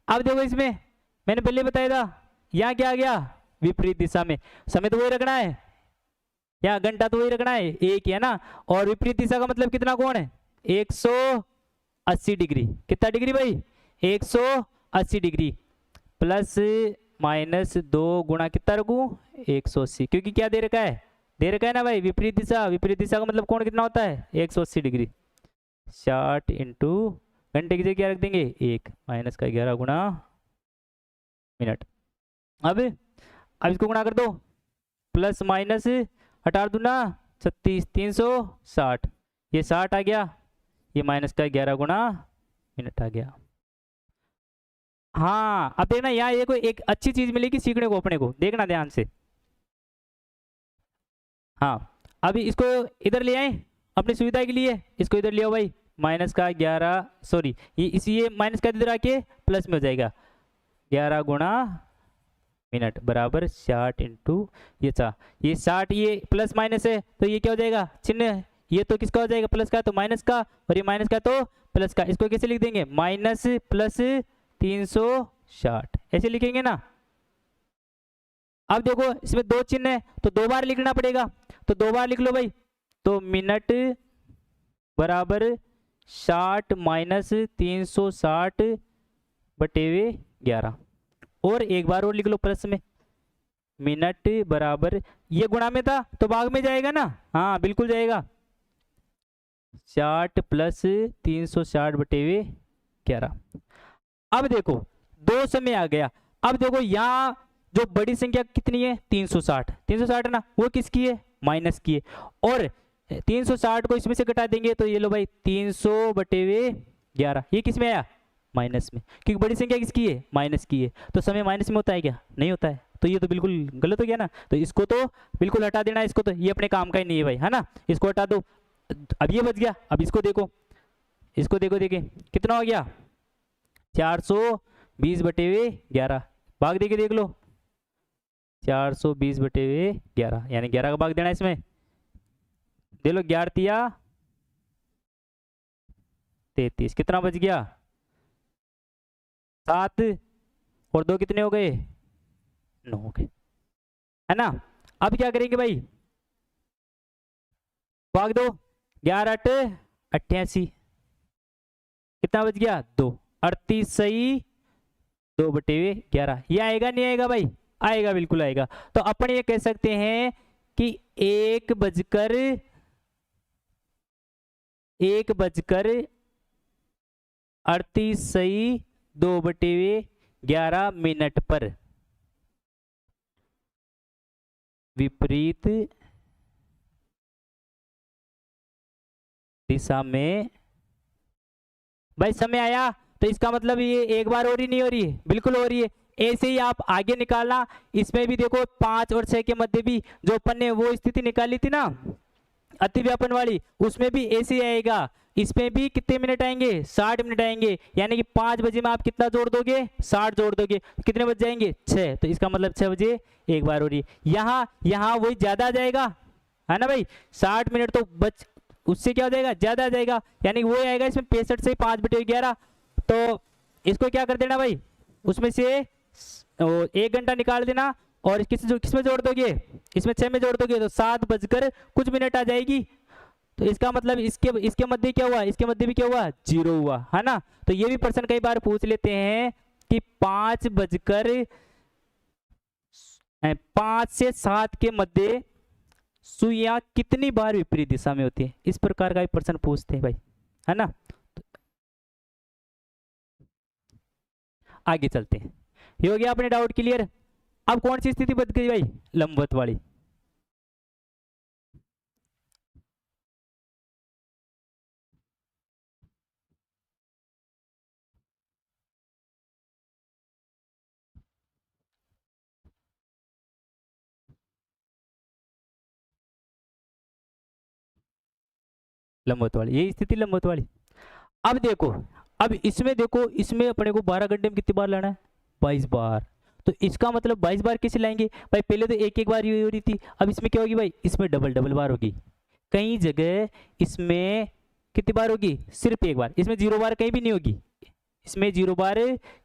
अब देखो इसमें मैंने पहले बताया था, यहाँ क्या आ गया? विपरीत दिशा में समय तो वही रखना है, यहाँ घंटा तो वही रखना है, एक ही है ना। और विपरीत दिशा का मतलब कितना कोण है? 180 डिग्री। कितना डिग्री भाई? 180 डिग्री, +-2 गुणा कितना रखूं? 180, क्योंकि क्या दे रखा है? दे रखा है ना भाई विपरीत दिशा। विपरीत दिशा का मतलब कोण कितना होता है? 180 डिग्री। 60 × घंटे की जगह क्या रख देंगे? 1 माइनस का 11 गुणा मिनट। अब इसको गुणा कर दो, प्लस माइनस हटा दूना 36, 360, ये 60 आ गया, ये माइनस का 11 गुना मिनट आ गया। हाँ अब देखना यहाँ ये कोई एक अच्छी चीज मिलेगी सीखने को अपने को, देखना ध्यान से। हाँ अभी इसको इधर ले आए अपनी सुविधा के लिए, इसको इधर ले आओ भाई, माइनस का 11 सॉरी ये माइनस का इधर आके प्लस में हो जाएगा, 11 गुना मिनट बराबर 60 इंटू ये 4, ये 60 ये प्लस माइनस है तो ये क्या हो जाएगा चिन्ह, ये तो किसका हो जाएगा प्लस का तो माइनस का, और ये माइनस का तो प्लस का। इसको कैसे लिख देंगे माइनस प्लस 360 ऐसे लिखेंगे ना। अब देखो इसमें दो चिन्ह है तो दो बार लिखना पड़ेगा, तो दो बार लिख लो भाई, तो मिनट बराबर 60 माइनस 360 बटे हुए 11, और एक बार और लिख लो प्लस में, मिनट बराबर ये गुणा में था तो भाग में जाएगा ना, हाँ बिल्कुल जाएगा, 60 प्लस 360 बटे हुए 11। अब देखो दो समय आ गया, अब देखो यहाँ जो बड़ी संख्या कितनी है 360, 360 ना वो किसकी है माइनस की है, और 360 को इसमें से घटा देंगे तो ये लो भाई 300 बटे हुए 11, ये किस में आया माइनस में, क्योंकि बड़ी संख्या किसकी है माइनस की है, तो समय माइनस में होता है क्या नहीं होता है, तो ये तो बिल्कुल गलत हो गया ना, तो इसको तो बिल्कुल हटा देना, इसको तो ये अपने काम का ही नहीं है भाई, है ना, इसको हटा दो। अब ये बच गया, अब इसको देखो, इसको देखो, देखिए कितना हो गया 420 बटे हुए 11, भाग देके देख लो 420 बटे हुए 11, यानी 11 का भाग देना इसमें, दे लो 11 तिया 33, कितना बच गया 7 और 2 कितने हो गए 9 हो गए, है ना। अब क्या करेंगे भाई भाग दो, 11 8 88, कितना बच गया 2, 38 सही 2 बटे हुए 11, ये आएगा नहीं आएगा भाई, आएगा बिल्कुल आएगा। तो अपन ये कह सकते हैं कि 1:38 सही 2 बटे हुए 11 मिनट पर विपरीत दिशा में भाई समय आया, तो इसका मतलब ये एक बार हो रही नहीं हो रही है, बिल्कुल हो रही है। ऐसे ही आप आगे निकालना, इसमें भी देखो 5 और 6 के मध्य भी जो अपन ने वो स्थिति निकाली थी ना अतिव्यापन वाली, उसमें भी ऐसे ही आएगा, इसमें भी कितने मिनट आएंगे 60 मिनट आएंगे, यानी कि 5 बजे में आप कितना जोड़ दोगे 60 जोड़ दोगे, कितने बज जाएंगे 6, तो इसका मतलब 6 बजे एक बार हो रही है। यहाँ वही ज्यादा आ जाएगा, है ना भाई, 60 मिनट तो बच उससे क्या हो जाएगा ज्यादा आ जाएगा, यानी वो आएगा इसमें 65 से 5 बटे 11, तो इसको क्या कर देना भाई उसमें से 1 घंटा निकाल देना, और किसमें जोड़ दोगे इसमें 6 में जोड़ दोगे तो 7 बजकर कुछ मिनट आ जाएगी, तो इसका मतलब इसके मध्य क्या हुआ, इसके मध्य भी क्या हुआ 0 हुआ, है ना। तो ये भी प्रश्न कई बार पूछ लेते हैं कि 5 से 7 के मध्य सुइयां कितनी बार विपरीत दिशा में होती है, इस प्रकार का भी प्रश्न पूछते हैं भाई, है ना। आगे चलते हैं, ये हो गया अपने डाउट क्लियर। अब कौन सी स्थिति बच गई भाई लंबवत वाली, लंबवत वाली, यही स्थिति लंबवत वाली। अब देखो, अब इसमें देखो, इसमें अपने को 12 घंटे में कितनी बार लाना है 22 बार, तो इसका मतलब 22 बार कैसे लाएंगे भाई, पहले तो एक एक बार ये हो रही थी, अब इसमें क्या होगी भाई इसमें डबल डबल बार होगी, कई जगह इसमें कितनी बार होगी सिर्फ एक बार, इसमें 0 बार कहीं भी नहीं होगी, इसमें 0 बार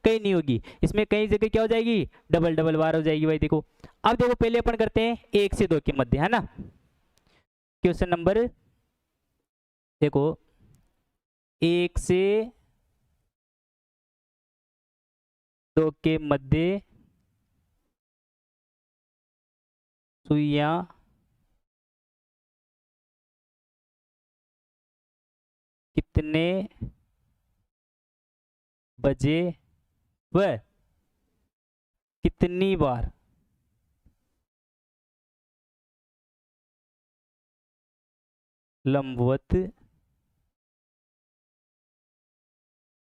कहीं नहीं होगी, इसमें कई जगह क्या हो जाएगी डबल डबल बार हो जाएगी भाई। देखो अब देखो पहले अपन करते हैं 1 से 2 के मध्य, है ना, क्वेश्चन नंबर देखो 1 से 2 के मध्य सुइयां कितने बजे व कितनी बार लंबवत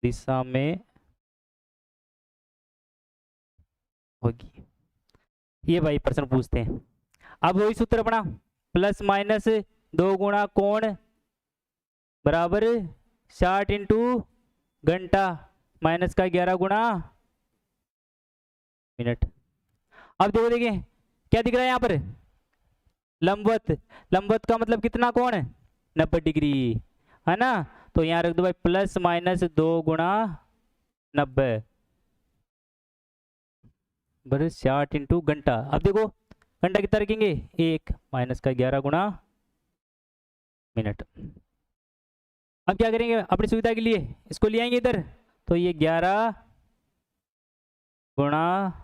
दिशा में होगी। ये भाई प्रश्न पूछते हैं। अब वही सूत्र अपना, प्लस माइनस 2 गुणा कोण बराबर 60 इंटू घंटा माइनस का 11 गुणा मिनट। अब देखो, देखिए क्या दिख रहा है यहाँ पर, लंबवत। लंबवत का मतलब कितना कोण है, 90 डिग्री, है ना। तो यहाँ रख दो भाई प्लस माइनस 2 गुणा 90 बराबर 60 इंटू घंटा। अब देखो घंटा कितना रखेंगे, 1 माइनस का 11 गुणा मिनट। अब क्या करेंगे अपनी सुविधा के लिए, इसको ले आएंगे इधर, तो ये 11 गुणा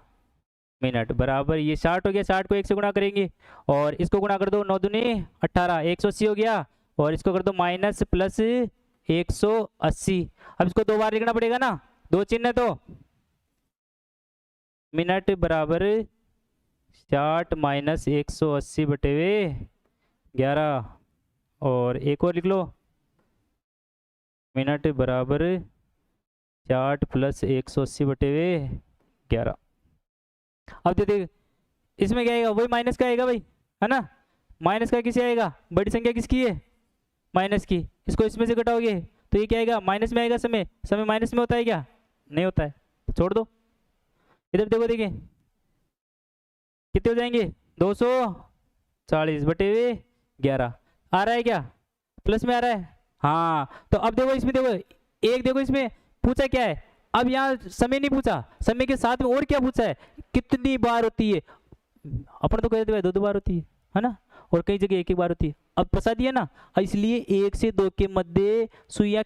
मिनट बराबर ये 60 हो गया। 60 को 1 से गुणा करेंगे और इसको गुणा कर दो, 9 दूनी 18, 180 हो गया। और इसको कर दो माइनस प्लस 180। अब इसको 2 बार लिखना पड़ेगा ना, 2 चिन्ह है तो मिनट बराबर 60 माइनस 180 बटे 11। और एक और लिख लो, मिनट बराबर 60 प्लस 180 बटे 11। अब तो देख इसमें क्या आएगा, वही माइनस का आएगा भाई, है ना। माइनस का किसे आएगा, बड़ी संख्या किसकी है, माइनस की। इसको इसमें से घटाओगे तो ये क्या आएगा, माइनस में आएगा। समय समय माइनस में होता है क्या, नहीं होता है, तो छोड़ दो। इधर देखो, देखिए कितने हो जाएंगे, 240 बटे 11 आ रहा है क्या, प्लस में आ रहा है। हाँ तो अब देखो इसमें, देखो एक देखो इसमें पूछा क्या है। अब यहाँ समय नहीं पूछा, समय के साथ में और क्या पूछा है, कितनी बार होती है। अपन तो कहते हैं 2 बार होती है ना, और कई जगह 1 बार होती है। अब फंसा दिया ना, इसलिए 1 से 2 के मध्य सुइयां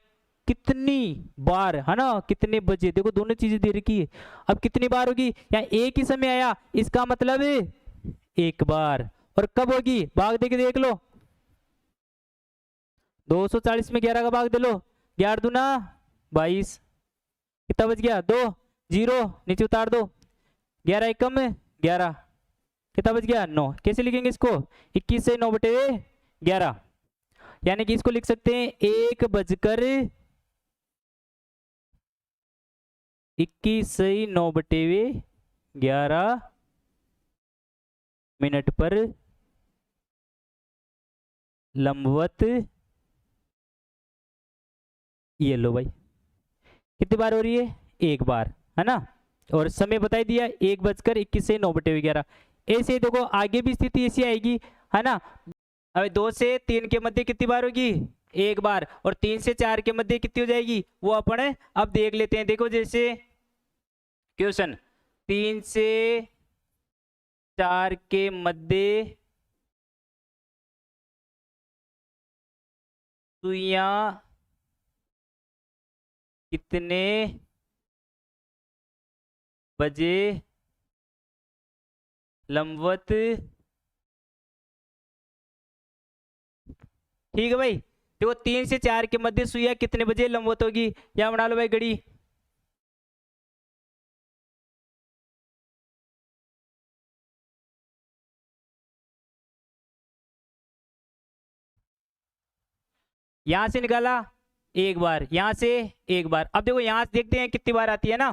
कितनी बार, है ना, कितने बजे, देखो दोनों चीजें दे रखी है। अब कितनी बार होगी, यहाँ एक ही समय आया, इसका मतलब 1 बार। और कब होगी, भाग देके देख लो, 240 में 11 का भाग दे लो, 11 दूना 22, कितना बच गया, 2 0 नीचे उतार दो, 11 एकम 11, कितना बच गया 9। कैसे लिखेंगे इसको, 21 से 9 बटे 11, यानी कि इसको लिख सकते हैं 1 बजकर 21 से 9 बटे 11 मिनट पर लंबवत। ये लो भाई कितनी बार हो रही है, 1 बार, है ना। और समय बताई दिया 1 बजकर 21 से 9 बटे 11। ऐसे देखो आगे भी स्थिति ऐसी आएगी, है ना। अब 2 से 3 के मध्य कितनी बार होगी, 1 बार। और 3 से 4 के मध्य कितनी हो जाएगी, वो अपन अब देख लेते हैं। देखो जैसे क्वेश्चन 3 से 4 के मध्य सुइयां कितने बजे लंबवत, ठीक है भाई। देखो 3 से 4 के मध्य सुइयां कितने बजे लंबवत होगी, यहां बना लो भाई घड़ी। यहां से निकाला 1 बार, यहां से 1 बार। अब देखो यहां से देखते हैं कितनी बार आती है ना,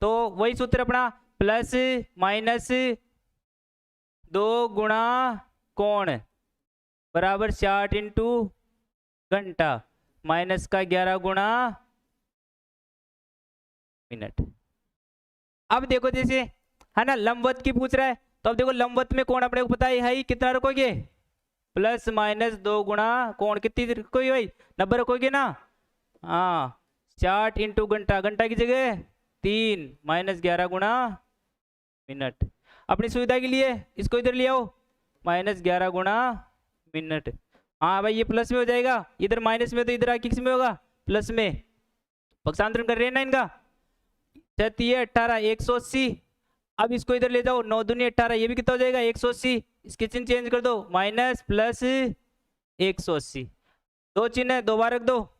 तो वही सूत्र अपना, प्लस माइनस 2 गुणा कोण बराबर 60 इंटू घंटा माइनस का 11 गुणा मिनट। अब देखो जैसे, है ना, लंबवत की पूछ रहा है, तो अब देखो लंबवत में कोण अपने को पता है ही, कितना रखोगे, प्लस माइनस 2 गुणा कोण कितनी रखोगे भाई, 90 रखोगे ना। हाँ 60 इंटू घंटा, घंटा की जगह 3 माइनस 11 गुणा मिनट। अपनी सुविधा के लिए इसको इधर ले आओ, माइनस 11 गुणा मिनट। हाँ भाई ये प्लस में हो जाएगा, इधर माइनस में तो इधर किस में होगा, प्लस में। पक्षांतरण कर रहे हैं ना इनका, 18 180। अब इसको इधर ले जाओ, 9 दूनी 18, ये भी कितना हो जाएगा 180। इसके चिन्ह चेंज कर दो, माइनस प्लस 180, 2 चिन्ह है, 2 बार रख दो।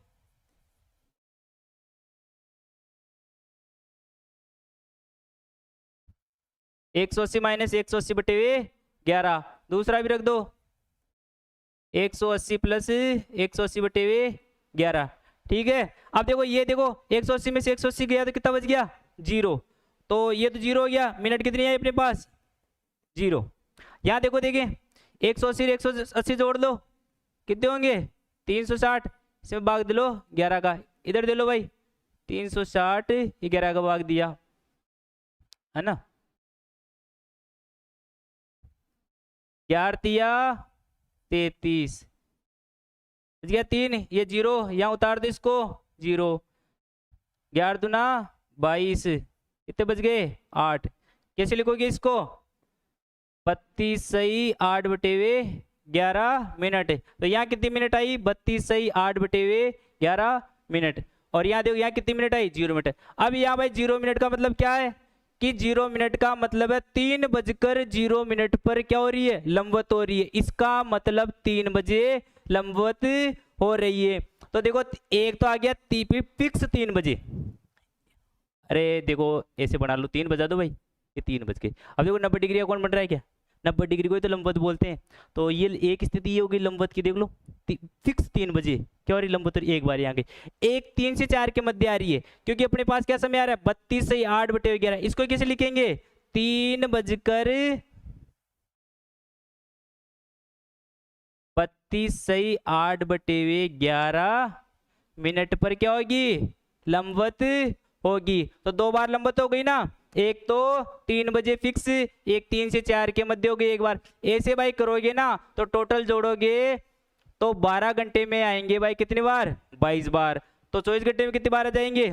एक सौ अस्सी माइनस 180 बटे 11, दूसरा भी रख दो 180 प्लस 180 बटे 11, ठीक है। अब देखो ये देखो 180 में से 180 गया तो कितना बच गया 0, तो ये तो 0 हो गया। मिनट कितनी आई अपने पास 0। यहाँ देखो देखें 180 180 जोड़ लो कितने होंगे 360, इसमें भाग दे लो 11 का, इधर दे लो भाई 360 11 का भाग दिया है ना, 11 33 बच गया 3, ये 0 यहाँ उतार दो इसको 0, 11 दूना 22 कितने बच गए 8। कैसे लिखोगे इसको 32 सही 8 बटे हुए 11 मिनट। तो यहाँ कितनी मिनट आई 32 सही 8 बटे हुए 11 मिनट। और यहाँ देखो यहाँ कितनी मिनट आई 0 मिनट। अब यहाँ भाई 0 मिनट का मतलब क्या है कि 0 मिनट का मतलब है 3:0 पर क्या हो रही है लंबवत हो रही है। इसका मतलब 3 बजे लंबवत हो रही है। तो देखो एक तो आ गया फिक्स 3 बजे। अरे देखो ऐसे बना लो 3 बजा दो भाई, ये 3 बज गए। अब देखो 90 डिग्री का कौन बन रहा है क्या 90 डिग्री को ही तो लंबवत बोलते हैं। तो ये एक स्थिति ये होगी लंबवत की, देख लो फिक्स 3 बजे क्या हो रही लंबवत। एक बार यहाँ एक 3 से 4 के मध्य आ रही है, क्योंकि अपने पास क्या समय आ रहा है 32 सही 8 बटे 11। इसको कैसे लिखेंगे 3:32 सही 8 बटे 11 मिनट पर क्या होगी लंबवत होगी। तो 2 बार लंबवत हो गई ना, एक तो 3 बजे फिक्स, एक 3 से 4 के मध्य हो गई एक बार। ऐसे भाई करोगे ना तो टोटल जोड़ोगे तो 12 घंटे में आएंगे भाई कितनी बार 22 बार। तो 24 घंटे में कितनी बार आ जाएंगे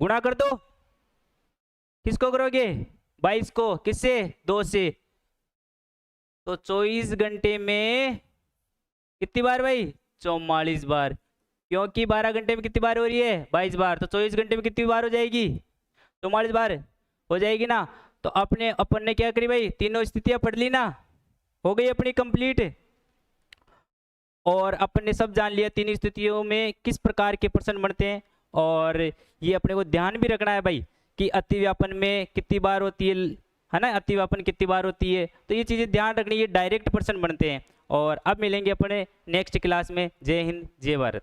गुणा कर दो। किसको करोगे 22 को, किससे 2 से। तो 24 घंटे में कितनी बार भाई 44 बार, क्योंकि 12 घंटे में कितनी बार हो रही है 22 बार। तो 24 घंटे में कितनी बार हो जाएगी 44 बार हो जाएगी ना। तो अपन ने क्या करी भाई तीनों स्थितियां पढ़ ली ना, हो गई अपनी कंप्लीट। और अपन ने सब जान लिया तीन स्थितियों में किस प्रकार के प्रश्न बनते हैं। और ये अपने को ध्यान भी रखना है भाई कि अतिव्यापन में कितनी बार होती है ना, अतिव्यापन कितनी बार होती है। तो ये चीज़ें ध्यान रखनी, ये डायरेक्ट प्रश्न बनते हैं। और अब मिलेंगे अपने नेक्स्ट क्लास में। जय हिंद जय भारत।